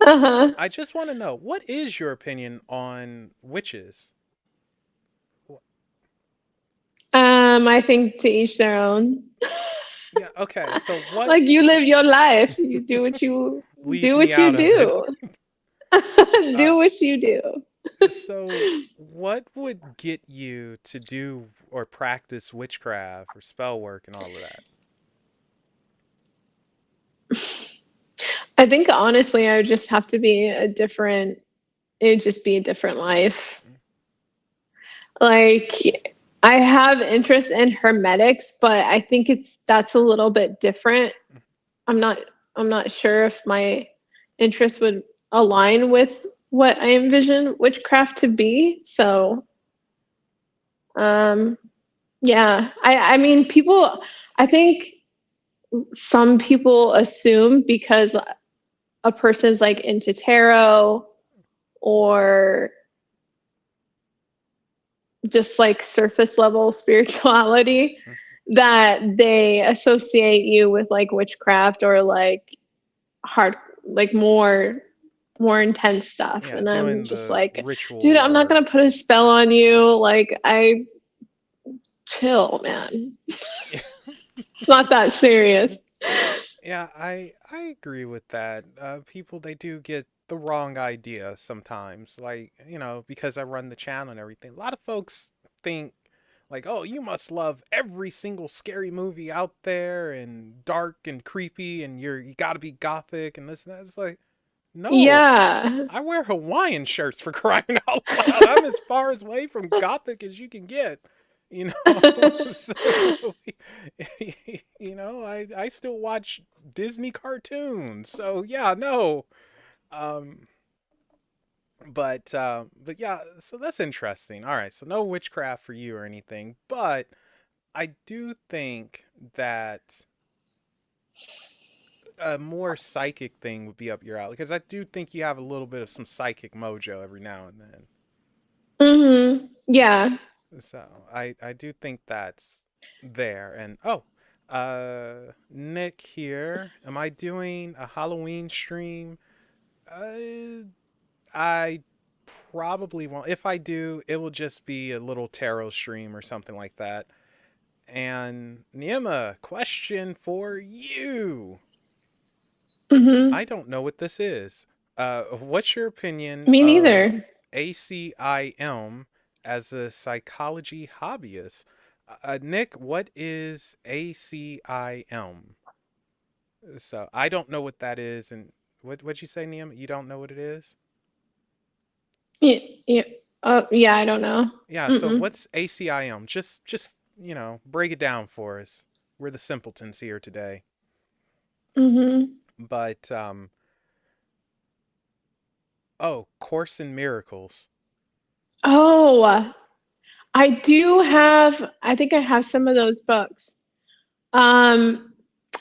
Uh-huh. I just want to know, what is your opinion on witches? I think to each their own. Yeah, okay. So what Like you live your life. You leave do me what you out of it? do. Uh Do what you do. so what would get you to do or practice witchcraft or spell work and all of that? I think honestly I would just have to be it would just be a different life. Mm, Like I have interest in hermetics, but I think that's a little bit different. mm. I'm not I'm not sure if my interest would align with what I envision witchcraft to be. So, um yeah, I mean I think some people assume because a person's like into tarot or just like surface level spirituality Mm. that they associate you with like witchcraft or like hard like more intense stuff, Yeah, and I'm doing just the like, dude, ritual I'm not gonna work. put a spell on you. Like I chill, man. It's not that serious. Yeah, I agree with that. People, they do get the wrong idea sometimes. Like, because I run the channel and everything. A lot of folks think like, "Oh, you must love every single scary movie out there and dark and creepy and you got to be gothic and this and that." It's like, "No. Yeah. I wear Hawaiian shirts for crying out loud. I'm as far away from gothic as you can get." You know, so I still watch Disney cartoons. So yeah, no. Um, but yeah, so that's interesting. All right, so no witchcraft for you or anything, but I do think that a more psychic thing would be up your alley, because I do think you have a little bit of some psychic mojo every now and then. Mhm. Yeah. So I do think that's there. And Nick here. Am I doing a Halloween stream? Uh, I probably won't. If I do, it will just be a little tarot stream or something like that. And Niema, question for you. Mhm. I don't know what this is. What's your opinion Me of neither. ACIM as a psychology hobbyist? Nick, what is ACIM? So I don't know what that is, and what'd you say, Niam? You don't know what it is? Yeah. Yeah. Yeah, I don't know. Yeah. So Mm-mm. what's ACIM? Just break it down for us. we're the simpletons here today. Mm-hmm. But oh, Course in Miracles. Oh, I do have, I think I have some of those books. Um,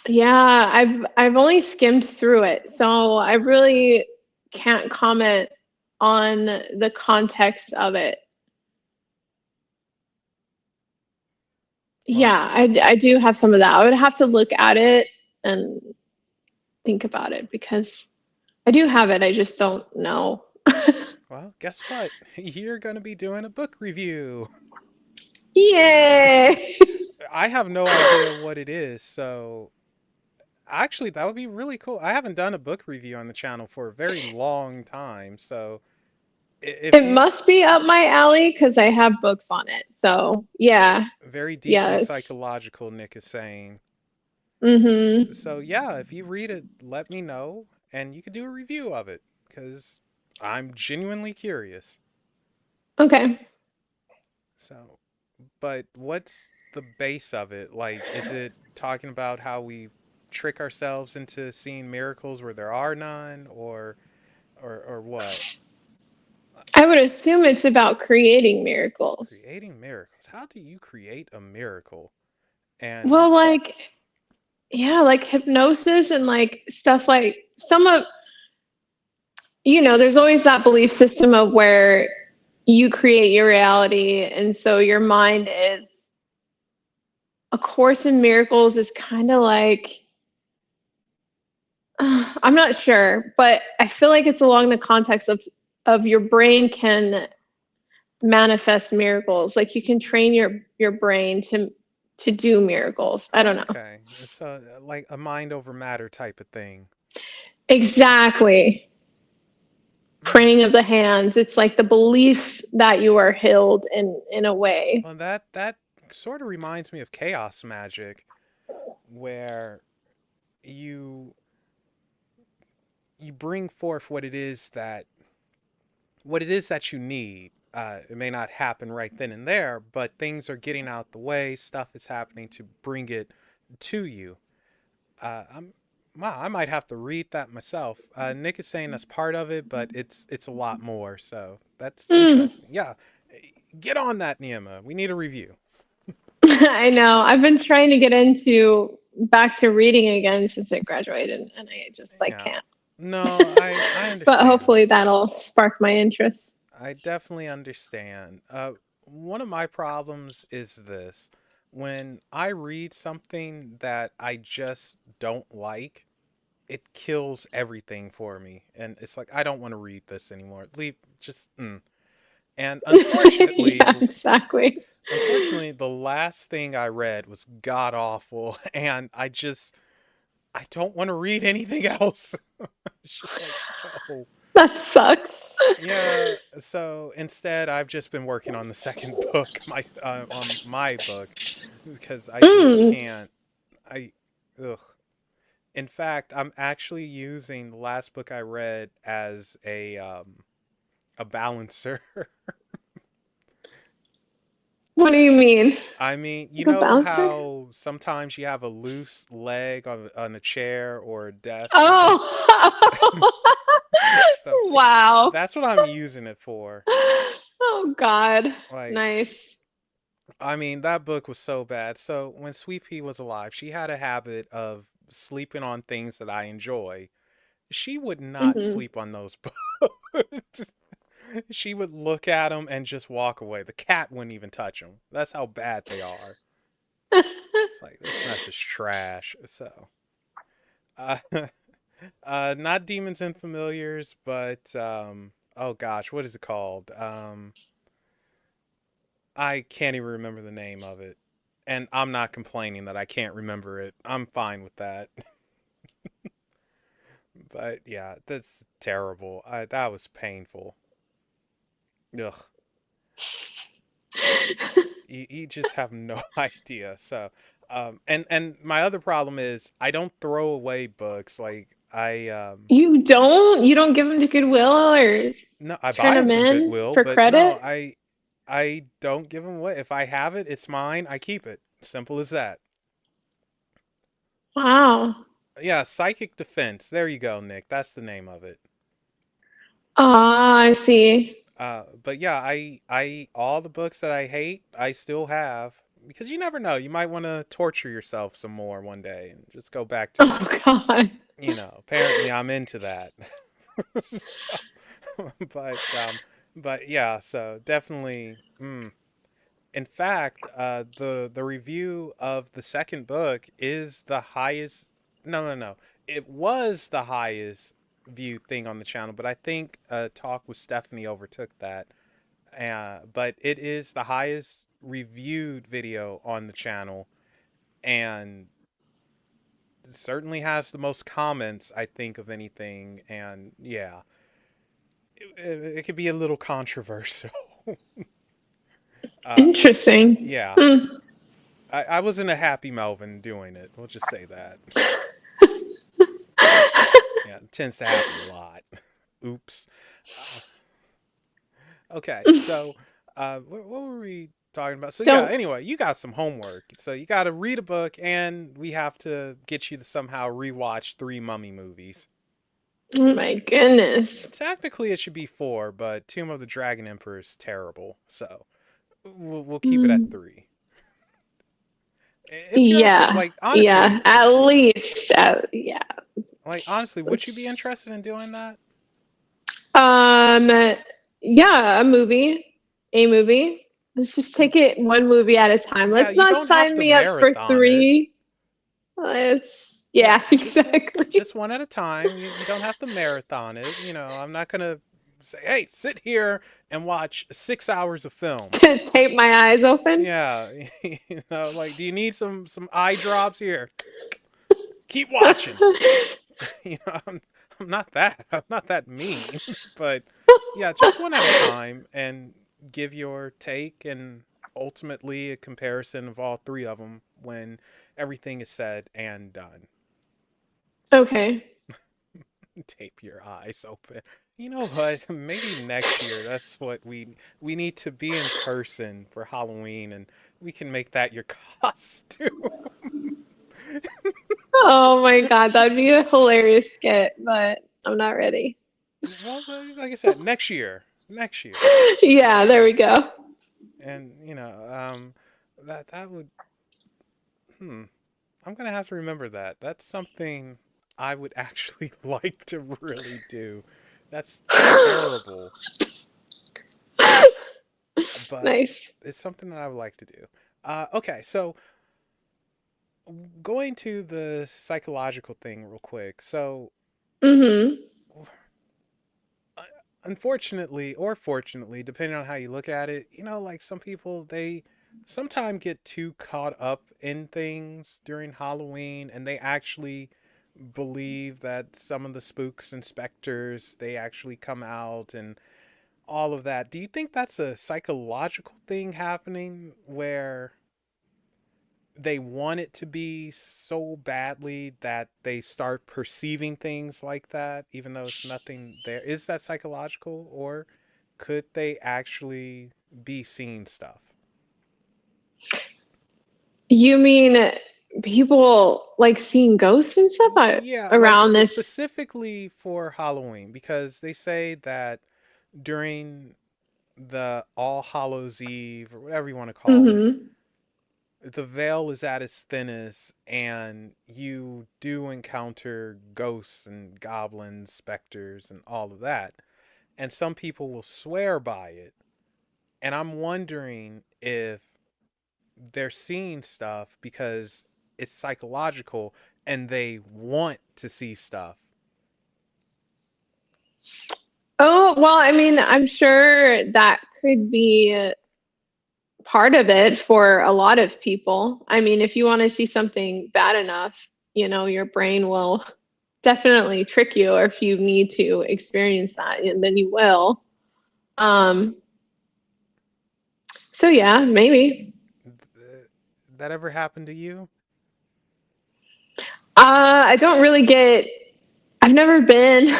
yeah, I've only skimmed through it, so I really can't comment on the context of it. Well, Yeah, I do have some of that. I would have to look at it and think about it because I do have it. I just don't know. well, guess what? You're gonna be doing a book review. Yay! I have no idea what it is, so actually that would be really cool. I haven't done a book review on the channel for a very long time, so if It you must be up my alley because I have books on it. So yeah, very yeah, deeply it's psychological, Nick is saying. mm-hmm. So yeah, if you read it, let me know, and you could do a review of it because I'm genuinely curious. Okay. So, but what's the base of it? Like, is it talking about how we trick ourselves into seeing miracles where there are none, or what? I would assume it's about creating miracles. Creating miracles. How do you create a miracle? And Well, like, yeah, like hypnosis and like stuff like some of, there's always that belief system of where you create your reality. And so your mind is, A Course in Miracles is kind of like, I'm not sure, but I feel like it's along the context of your brain can manifest miracles. Like you can train your brain to do miracles. I don't know. okay, so like a mind over matter type of thing. Exactly. Hmm. Praying of the hands. It's like the belief that you are healed in a way. Well, that sort of reminds me of chaos magic, where you you bring forth what it is that you need. It may not happen right then and there, but things are getting out the way. Stuff is happening to bring it to you. I'm Wow, I might have to read that myself. Nick is saying that's part of it, but it's a lot more. So that's Mm. interesting. Yeah, get on that, Neima. We need a review. I know. I've been trying to get into back to reading again since I graduated, and I just like Yeah. can't. No, I But understand. hopefully that'll spark my interest. I definitely understand. One of my problems is this. When I read something that I just don't like, it kills everything for me. And it's like, I don't want to read this anymore. Leave, just, mm. And Yeah, exactly. unfortunately, the last thing I read was god awful. And I don't want to read anything else. It's just like, no. That sucks. Yeah, so instead, I've just been working on the second book, on my book, because I just Mm. can't. I, ugh. In fact, I'm actually using the last book I read as a balancer. What do you mean? I mean, you Like a know bouncer? how sometimes you have a loose leg on a chair or a desk or something. Oh, So wow. that's what I'm using it for. Oh, God. Like, Nice. I mean, that book was so bad. So when Sweet Pea was alive, she had a habit of sleeping on things that I enjoy. She would not Hmm. sleep on those books. She would look at them and just walk away. The cat wouldn't even touch them. That's how bad they are. It's like this mess is trash. So, uh, not demons and familiars, but oh gosh, what is it called? I can't even remember the name of it. And I'm not complaining that I can't remember it. I'm fine with that. But yeah, that's terrible. That was painful. Ugh. You just have no idea. So, and my other problem is I don't throw away books. Like You don't give them to Goodwill or no, I turn buy them them from in Goodwill, for but no, credit? I don't give them away. If I have it, it's mine. I keep it. Simple as that. Wow. Yeah, Psychic Defense. There you go, Nick. That's the name of it. Ah, I see. But yeah, I all the books that I hate, I still have because you never know. You might want to torture yourself some more one day and just go back to it. Oh God. Apparently I'm into that. So, but but yeah, so definitely. In fact, the review of the second book is the highest. No, no, no. It was the highest viewed thing on the channel, but I think Talk with Stephanie overtook that. But it is the highest reviewed video on the channel, and certainly has the most comments, I think, of anything. And yeah, it could be a little controversial. uh, Interesting. yeah, Hmm. I wasn't a happy Melvin doing it. We'll just say that. Yeah, it tends to happen a lot. Oops. Uh, okay, so what were we talking about? So yeah, Don't. anyway, you got some homework. So you got to read a book, and we have to get you to somehow rewatch 3 Mummy movies. Oh my goodness. Technically, it should be 4, but Tomb of the Dragon Emperor is terrible, so we'll keep it at Mm. 3. If you're okay, Yeah. Yeah. At least. Yeah. like honestly, would you be Let's. interested in doing that? Um. Yeah. A movie. A movie. Let's just take it one movie at a time. Yeah, Let's you not don't have sign to me up for marathon it. three. Let's. Yeah, Yeah. Exactly. just one at a time. You don't have to marathon it. I'm not gonna say, hey, sit here and watch 6 hours of films. Tape my eyes open. Yeah, like, do you need some eye drops here? Keep watching. you know, I'm, I'm not that mean, but yeah, just one at a time and give your take and ultimately a comparison of all 3 of them when everything is said and done. Okay. Tape your eyes open. You know what? Maybe next year that's what we need to be in person for Halloween and we can make that your costume. Oh my God, that'd be a hilarious skit, but I'm not ready. Well, like I said, next year. Next year. Yeah, there we go. And that would hmm I'm going to have to remember that. That's something I would actually like to really do. That's terrible, but Nice. it's something that I would like to do. Okay, so going to the psychological thing real quick. So, Mm-hmm. uh, unfortunately or fortunately, depending on how you look at it, like some people, they sometimes get too caught up in things during Halloween and they actually believe that some of the spooks and specters they actually come out and all of that. Do you think that's a psychological thing happening where they want it to be so badly that they start perceiving things like that, even though it's nothing there? Is that psychological, or could they actually be seeing stuff? You mean people like seeing ghosts and stuff Yeah, like around this? specifically for Halloween, because they say that during the All Hallows Eve, or whatever you want to call it, Mm-hmm. the veil is at its thinnest and you do encounter ghosts and goblins, specters, and all of that. And some people will swear by it. And I'm wondering if they're seeing stuff because it's psychological and they want to see stuff. Oh, well, I mean, I'm sure that could be part of it for a lot of people. I mean, if you want to see something bad enough, your brain will definitely trick you, or if you need to experience that, and then you will. Um, so yeah, maybe. That ever happened to you? I don't really get. I've never been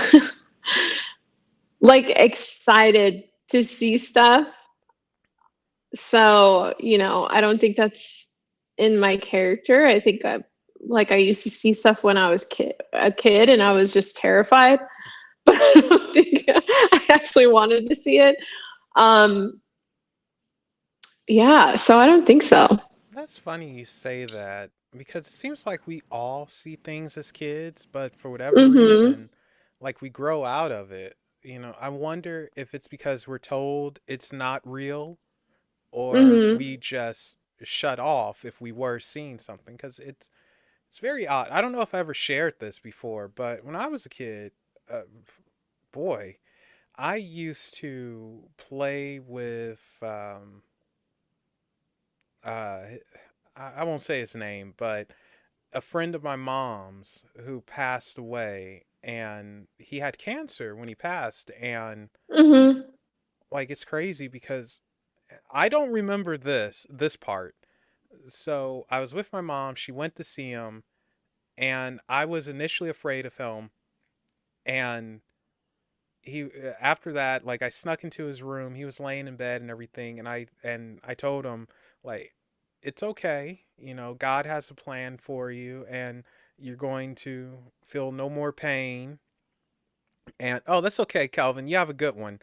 like excited to see stuff. So, I don't think that's in my character. I think like I used to see stuff when I was a kid, and I was just terrified. But I don't think I actually wanted to see it. Um, yeah, so I don't think so. That's funny you say that because it seems like we all see things as kids, but for whatever Mhm. reason, like we grow out of it. I wonder if it's because we're told it's not real or Mhm. we just shut off if we were seeing something because it's very odd. I don't know if I ever shared this before, but when I was a kid, uh, boy, I used to play with uh, I won't say his name, but a friend of my mom's who passed away, and he had cancer when he passed. And Mhm. like it's crazy because I don't remember this part. So I was with my mom, she went to see him, and I was initially afraid of him. And he after that, like I snuck into his room, he was laying in bed and everything, and I told him, like, it's okay, God has a plan for you, and you're going to feel no more pain. And oh, that's okay, Calvin, you have a good one.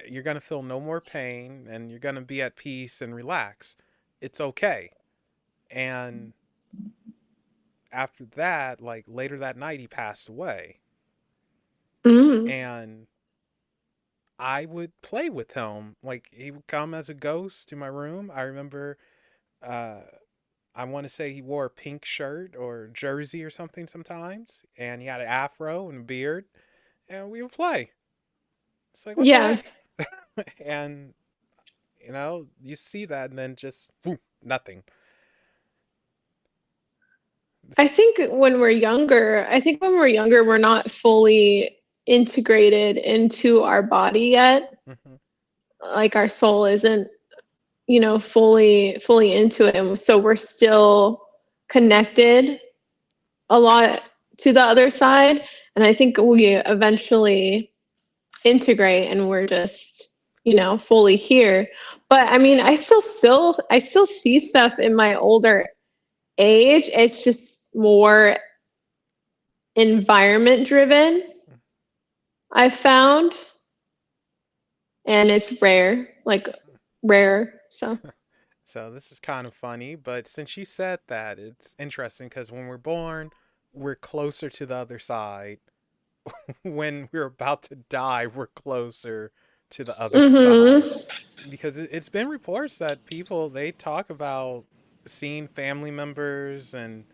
You're going to feel no more pain, and you're going to be at peace and relax. It's okay. And after that, like later that night, he passed away. Mhm. And I would play with him. Like he would come as a ghost to my room. I remember uh I want to say he wore a pink shirt or jersey or something sometimes, and he had an afro and a beard, and we would play. It's like what the Yeah. heck? And you see that and then just whoop, nothing. I think when we're younger, we're not fully integrated into our body yet. Mm-hmm. Like our soul isn't, fully into it. And so we're still connected a lot to the other side. And I think we eventually integrate and we're just, fully here. But I mean, I still see stuff in my older age. It's just more environment driven, I've found, and it's rare, like rare. So, So this is kind of funny, but since you said that, it's interesting because when we're born, we're closer to the other side. When we're about to die, we're closer to the other side. mm-hmm. Because it's been reports that people they talk about seeing family members and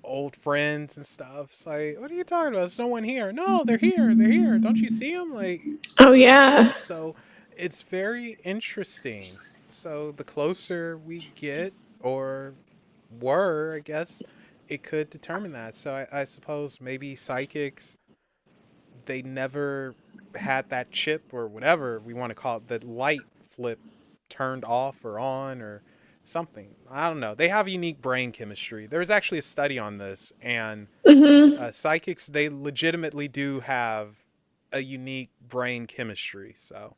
old friends and stuff. It's like, what are you talking about? There's no one here. No, they're here. They're here. Don't you see them? Like, Oh yeah. so it's very interesting. So the closer we get, or were, I guess, it could determine that. So I suppose maybe psychics they never had that chip or whatever we want to call it, the light flip turned off or on or something. I don't know. They have unique brain chemistry. There was actually a study on this, and Mm-hmm. psychics they legitimately do have a unique brain chemistry. So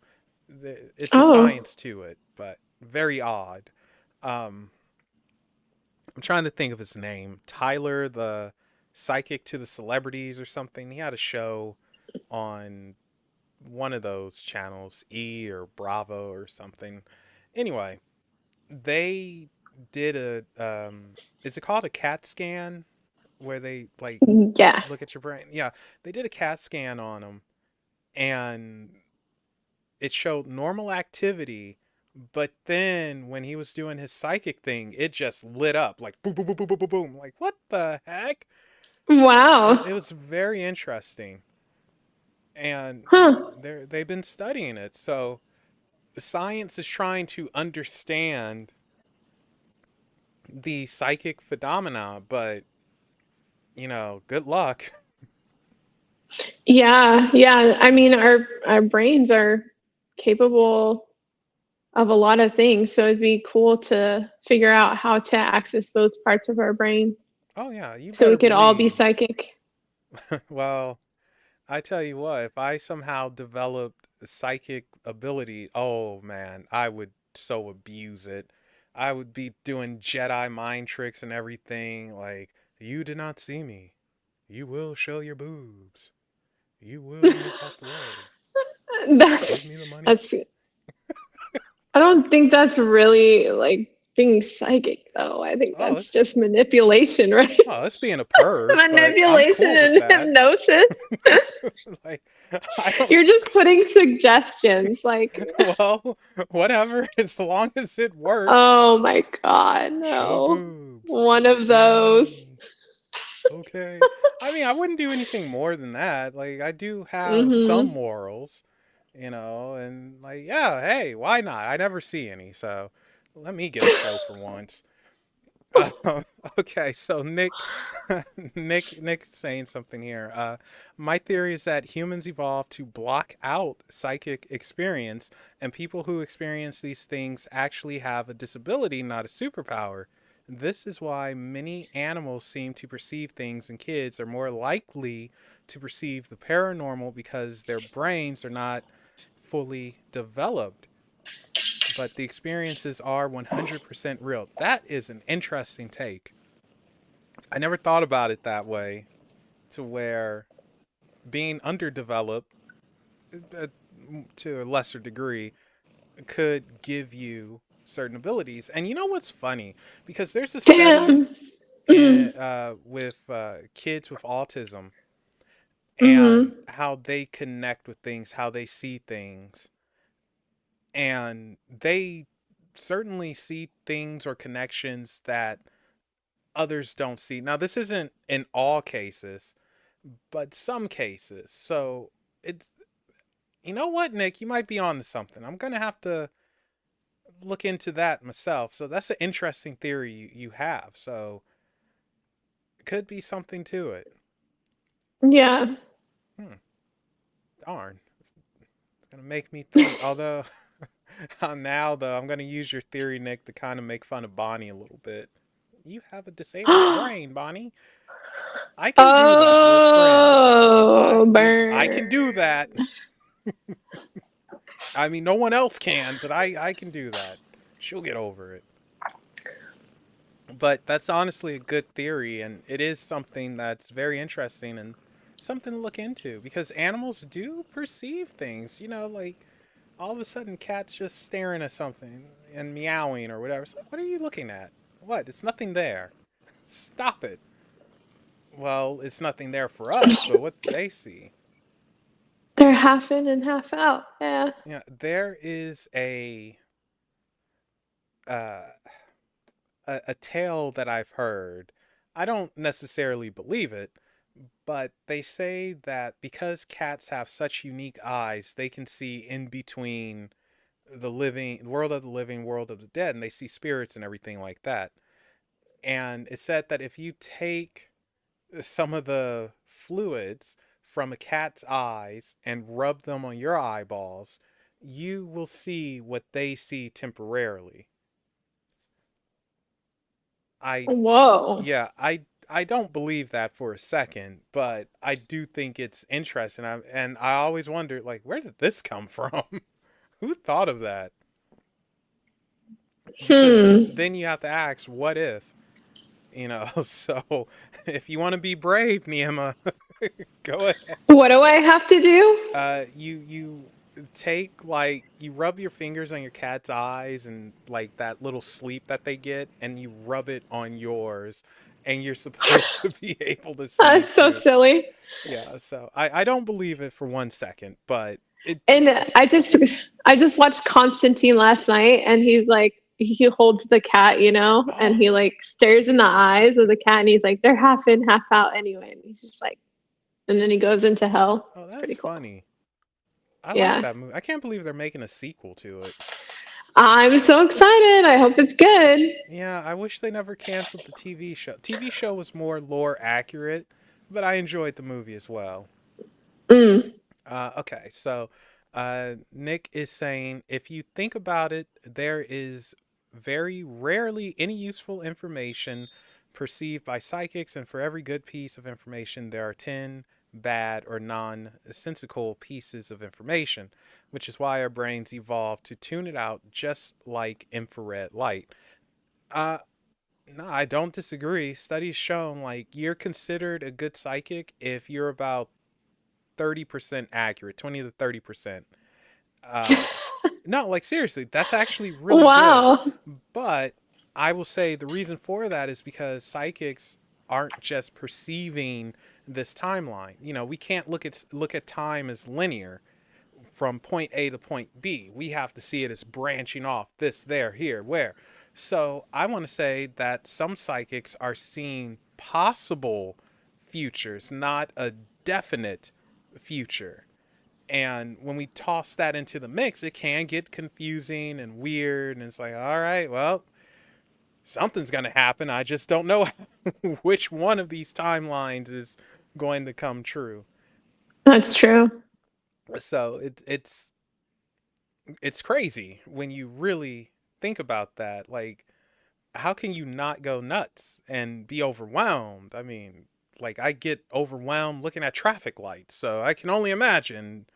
it's a Oh. science to it, but very odd. Um, I'm trying to think of his name. Tyler, the psychic to the celebrities or something. He had a show on one of those channels, E or Bravo or something. Anyway, they did a is it called a CAT scan where they like Yeah. look at your brain? Yeah, they did a CAT scan on him, and it showed normal activity, but then when he was doing his psychic thing, it just lit up like boom boom boom boom boom boom boom. Like what the heck? Wow. It was very interesting, and Huh. they've been studying it. So science is trying to understand the psychic phenomena, but good luck. Yeah. Yeah. I mean, our brains are capable of a lot of things, so it'd be cool to figure out how to access those parts of our brain Oh yeah, you so we better could all be believe. psychic. Well, I tell you what, if I somehow developed a psychic ability, oh man, I would so abuse it. I would be doing Jedi mind tricks and everything. Like, you did not see me. You will show your boobs. You will move out the way. Give That's me the money. that's I don't think that's really like being psychic though. I think Oh, that's just manipulation, right? it's being a perv, but I'm Manipulation cool with and that. hypnosis. Like, I don't. You're just putting suggestions like, Well, whatever. As long as it works. oh my God, Show no. boobs. One of Give me those. money. Okay. I mean, I wouldn't do anything more than that. Like, I do have some Mm-hmm. morals, and like, yeah, hey, why not? I never see any, so let me get a show for once. Um, okay, so Nick's saying something here. My theory is that humans evolved to block out psychic experience, and people who experience these things actually have a disability, not a superpower. This is why many animals seem to perceive things, and kids are more likely to perceive the paranormal because their brains are not fully developed, but the experiences are 100% real. That is an interesting take. I never thought about it that way, to where being underdeveloped, uh, to a lesser degree, could give you certain abilities. And you know what's funny? Because there's a study Damn. Mm-hmm. with kids with autism and Mm-hmm. how they connect with things, how they see things, and they certainly see things or connections that others don't see. Now, this isn't in all cases, but some cases. So it's, you know what, Nick, you might be on to something. I'm gonna have to look into that myself. So that's an interesting theory you have. So it could be something to it. Yeah. Hmm, darn. It's gonna make me think. Although now though, I'm gonna use your theory, Nick, to kind of make fun of Bonnie a little bit. You have a disabled brain, Bonnie. I can do that. We're friends. Oh, I can do burn. that. I mean, no one else can, but I can do that. She'll get over it. But that's honestly a good theory, and it is something that's very interesting and something to look into because animals do perceive things. Like all of a sudden, cats just staring at something and meowing or whatever. It's like, what are you looking at? What? It's nothing there. Stop it. Well, it's nothing there for us, but what do they see? They're half in and half out. Yeah. Yeah, there is uh, a tale that I've heard. I don't necessarily believe it, but they say that because cats have such unique eyes, they can see in between the living world of the living, world of the dead, and they see spirits and everything like that. And it's said that if you take some of the fluids from a cat's eyes and rub them on your eyeballs, you will see what they see temporarily. I Whoa. Yeah, I don't believe that for a second, but I do think it's interesting. And I always wonder, like, where did this come from? Who thought of that? Because Hmm. then you have to ask, what if? So if you want to be brave, Neema, go ahead. What do I have to do? You take, like, you rub your fingers on your cat's eyes and like that little sleep that they get, and you rub it on yours, and you're supposed to be able to see That's so too. silly. Yeah, so I don't believe it for 1 second, but And I just watched Constantine last night, and he's like he holds the cat, and he oh like stares in the eyes of the cat, and he's like they're half in, half out anyway. And he's just like, and then he goes into hell. oh, It's pretty that's cool. funny. I like Yeah, that movie. I can't believe they're making a sequel to it. I'm so excited. I hope it's good. Yeah, I wish they never canceled the TV show. TV show was more lore accurate, but I enjoyed the movie as well. Mm. Okay, so Nick is saying if you think about it, there is very rarely any useful information perceived by psychics, and for every good piece of information, there are 10 bad or nonsensical pieces of information, which is why our brains evolved to tune it out just like infrared light. Uh, no, I don't disagree. Studies shown like you're considered a good psychic if you're about 30% accurate, 20 to 30%. Uh, no, like seriously, that's actually really good. Wow. But I will say the reason for that is because psychics aren't just perceiving this timeline. You know, we can't look at time as linear from point A to point B. We have to see it as branching off this, there, here, where. So I want to say that some psychics are seeing possible futures, not a definite future. And when we toss that into the mix, it can get confusing and weird. And it's like, all right, well, something's going to happen. I just don't know which one of these timelines is going to come true. That's true. So it's crazy when you really think about that. Like, how can you not go nuts and be overwhelmed? I mean, like I get overwhelmed looking at traffic lights, so I can only imagine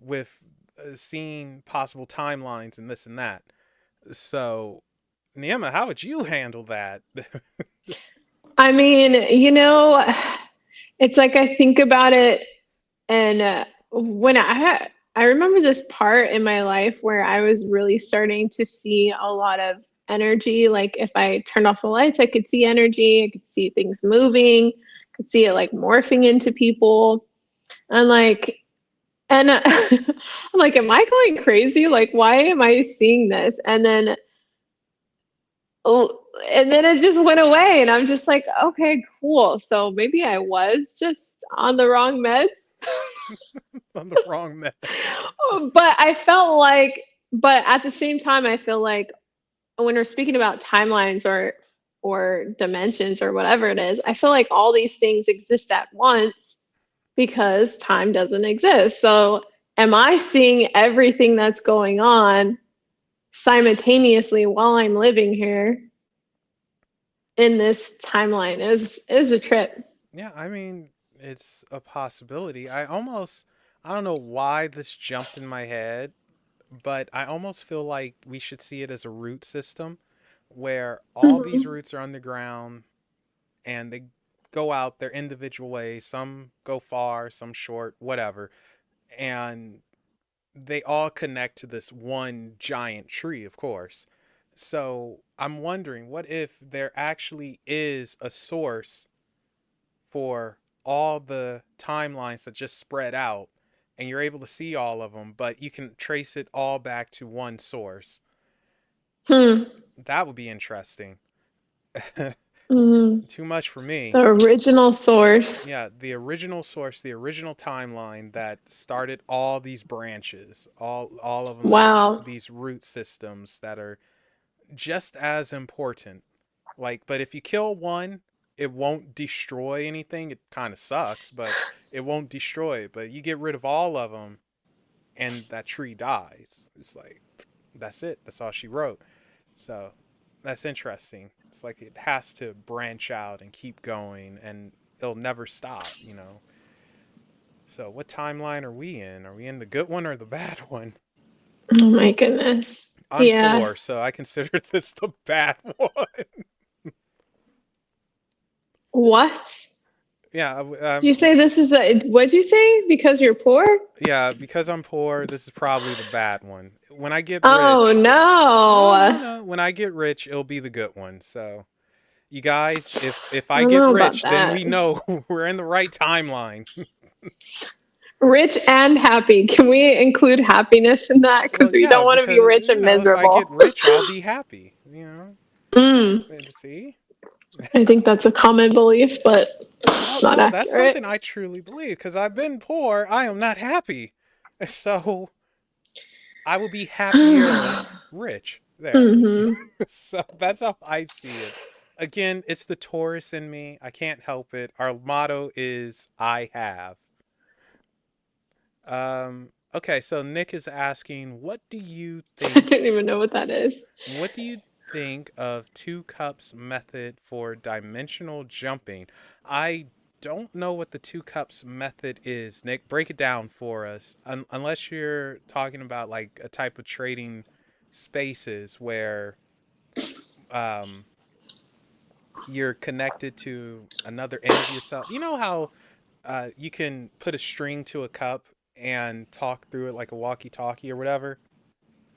with seeing possible timelines and this and that. So, Neema, how would you handle that? I mean, it's like I think about it, and when I remember this part in my life where I was really starting to see a lot of energy. Like if I turned off the lights, I could see energy. I could see things moving. Could see it like morphing into people, and I'm like, am I going crazy? Like, why am I seeing this? Oh, and then it just went away, and I'm just like, okay, cool. So maybe I was just on the wrong meds. On the wrong meds. But I felt like, but at the same time, I feel like when we're speaking about timelines or dimensions or whatever it is, I feel like all these things exist at once because time doesn't exist. So am I seeing everything that's going on simultaneously while I'm living here in this timeline? Is a trip. Yeah, I mean, it's a possibility. I don't know why this jumped in my head, but I almost feel like we should see it as a root system where all these Mhm. roots are underground and they go out their individual ways. Some go far, some short, whatever. And they all connect to this one giant tree, of course. So I'm wondering, what if there actually is a source for all the timelines that just spread out and you're able to see all of them, but you can trace it all back to one source? Hmm. That would be interesting. Mhm. Too much for me. The original source. Yeah, the original source, the original timeline that started all these branches, all of them, that Wow. these root systems that are just as important. Like, but if you kill one, it won't destroy anything. It kind of sucks, but it won't destroy it. But you get rid of all of them, and that tree dies. It's like that's it. That's all she wrote. So that's interesting. It's like it has to branch out and keep going, and it'll never stop. You know. So what timeline are we in? Are we in the good one or the bad one? Oh my goodness. I'm Yeah. poor, so I consider this the bad one. What? Yeah, Did you say this is a, what'd you say? Because you're poor? yeah, because I'm poor, this is probably the bad one. When I get Oh rich, no, no, no. no. When I get rich, it'll be the good one. So, you guys, if I I don't get know about rich, then that. we know we're in the right timeline. Rich and happy. Can we include happiness in that? Well, Because we yeah, don't want to be because rich and if I get miserable. rich, I'll be happy. Mm, And see. I think that's a common belief, but Oh not no, that's accurate. something I truly believe. Because I've been poor, I am not happy. So I will be happier rich. There. Hmm. So that's how I see it. Again, it's the Taurus in me. I can't help it. Our motto is I have. Okay, so Nick is asking, I don't even know what that is. what do you think of two cups method for dimensional jumping? I don't know what the two cups method is. Nick, break it down for us. Unless you're talking about like a type of trading spaces where um you're connected to another end of yourself. You know how you can put a string to a cup and talk through it like a walkie-talkie or whatever?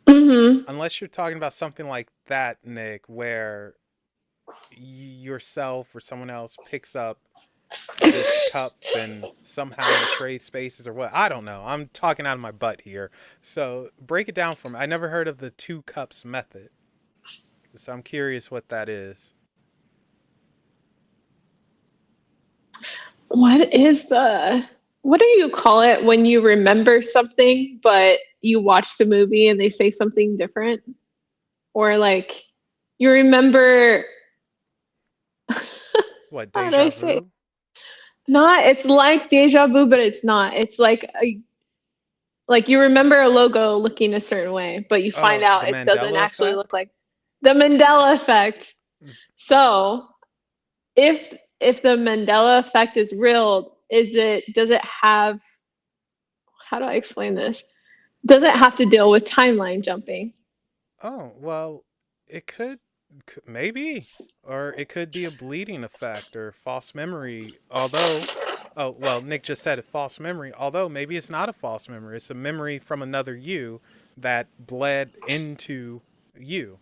Mm-hmm. Unless you're talking about something like that, Nick, where yourself or someone else picks up this cup and somehow you trade spaces or what. I don't know. I'm talking out of my butt here. So break it down for me. I never heard of the two cups method. So I'm curious what that is. What is the what do you call it when you remember something but you watch the movie and they say something different? Or like you remember What, how do I deja say it? vu? Not it's like deja vu, but it's not. It's like you remember a logo looking a certain way, but you find Oh, the out it doesn't Mandela actually look effect? like the Mandela effect. Mm. So if the Mandela effect is real, does it have how do I explain this? Does it have to deal with timeline jumping? Oh, well, it maybe. Or it could be a bleeding effect or false memory. Although, oh, well, Nick just said a false memory. Although maybe it's not a false memory. It's a memory from another you that bled into you.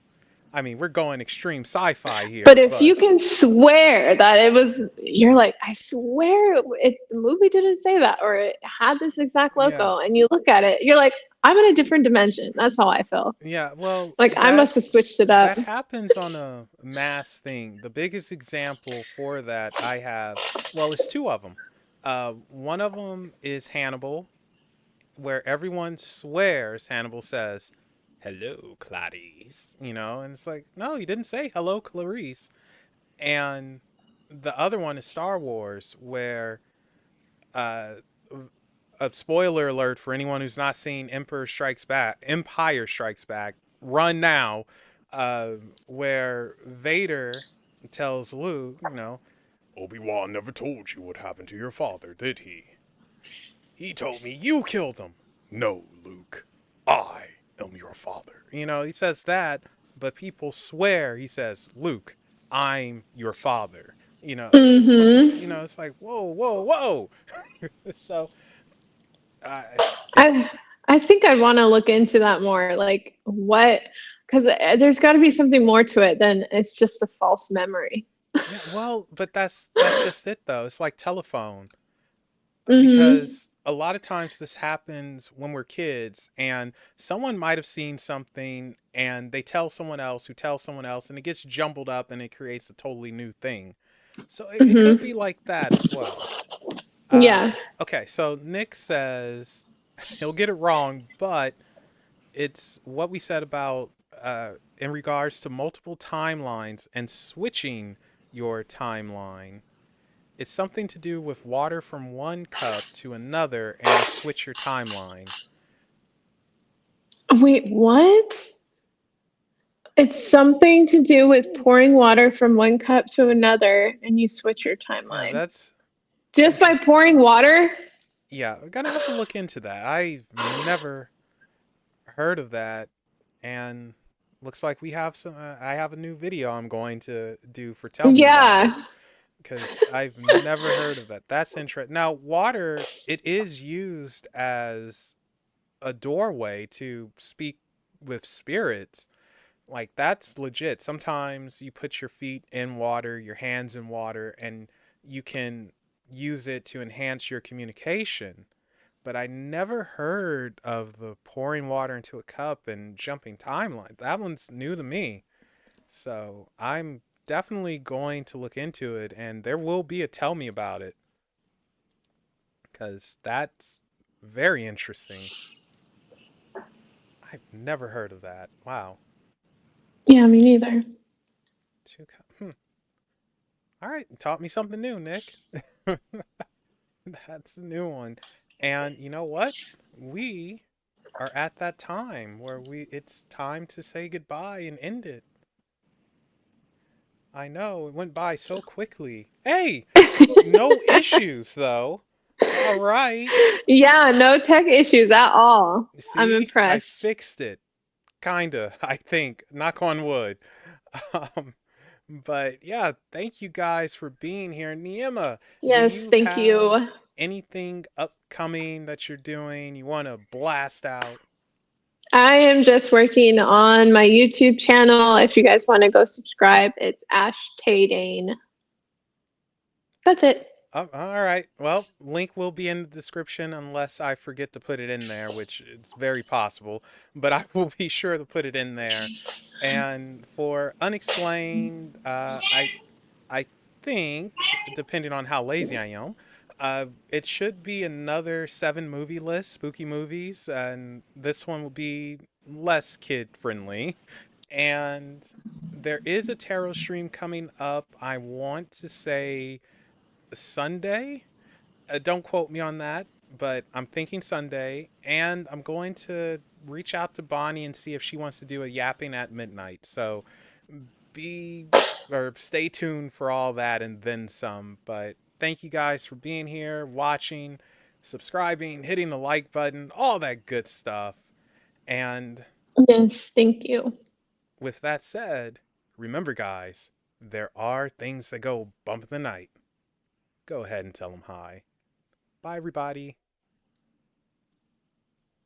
I mean, we're going extreme sci-fi But here, if you but can swear that it was, you're like, I swear the movie didn't say that, or it had this exact yeah. logo, and you look at it, you're like, I'm in a different dimension. That's how I feel. Yeah, well, Like I must have switched it up. that happens on a mass thing. The biggest example for that I have, well, it's two of them. One of them is Hannibal, where everyone swears Hannibal says, "Hello, Clarice," and it's like, no, he didn't say hello, Clarice. And the other one is Star Wars, where uh, a spoiler alert for anyone who's not seen Empire Strikes Back, run now, uh, where Vader tells Luke, Obi-Wan never told you what happened to your father, did he? He told me you killed him. No, Luke, I am your father. He says that, but people swear he says, Luke, I'm your father. Something, Mm-hmm. it's like, whoa, whoa, whoa. So, uh, I it's, I think I'd want to look into that more. Like what? Because there's got to be something more to it than it's just a false memory. yeah, well, but that's just it though. It's like telephone, Mm-hmm. because a lot of times this happens when we're kids and someone might have seen something and they tell someone else who tells someone else and it gets jumbled up and it creates a totally new thing. So it could Mm-hmm. be like that as well. Yeah. Okay, so Nick says he'll get it wrong, but it's what we said about in regards to multiple timelines and switching your timeline. It's something to do with water from one cup to another, and you switch your timeline. Wait, what? It's something to do with pouring water from one cup to another and you switch your Yeah, timeline. that's Just by interesting. pouring water? Yeah, we're gonna have to look into that. I've never heard of that, and looks like we have some. I have a new video I'm going to do for tell me about it, Yeah. because I've never heard of that. That's interesting. Now, water, it is used as a doorway to speak with spirits. Like, that's legit. Sometimes you put your feet in water, your hands in water, and you can use it to enhance your communication. But I never heard of the pouring water into a cup and jumping timeline. That one's new to me. So I'm definitely going to look into it, and there will be a tell me about it, because that's very interesting. I've never heard of that. Wow. Yeah, me neither. All right, taught me something new, Nick. That's a new one. And you know what? We are at that time where it's time to say goodbye and end it. I know, it went by so quickly. Hey, no issues though. All right. Yeah, no tech issues at all. I'm See, I impressed. fixed it. Kinda, I think. Knock on wood. Um, but yeah, thank you guys for being here. Neema, do Yes, you thank have you. anything upcoming that you're doing you want to blast out? I am just working on my YouTube channel. If you guys want to go subscribe, it's Ash Tadane. That's it. Oh, all right. Well, link will be in the description unless I forget to put it in there, which it's very possible, but I will be sure to put it in there. And for Unexplained, I think, depending on how lazy I am, it should be another 7 movie list, spooky movies, and this one will be less kid friendly. And there is a tarot stream coming up. I want to say Sunday. Don't quote me on that, but I'm thinking Sunday, and I'm going to reach out to Bonnie and see if she wants to do a yapping at midnight. So be or stay tuned for all that and then some. But thank you guys for being here, watching, subscribing, hitting the like button, all that good stuff. And Yes, thank you. with that said, remember, guys, there are things that go bump in the night. Go ahead and tell them hi. Bye, everybody.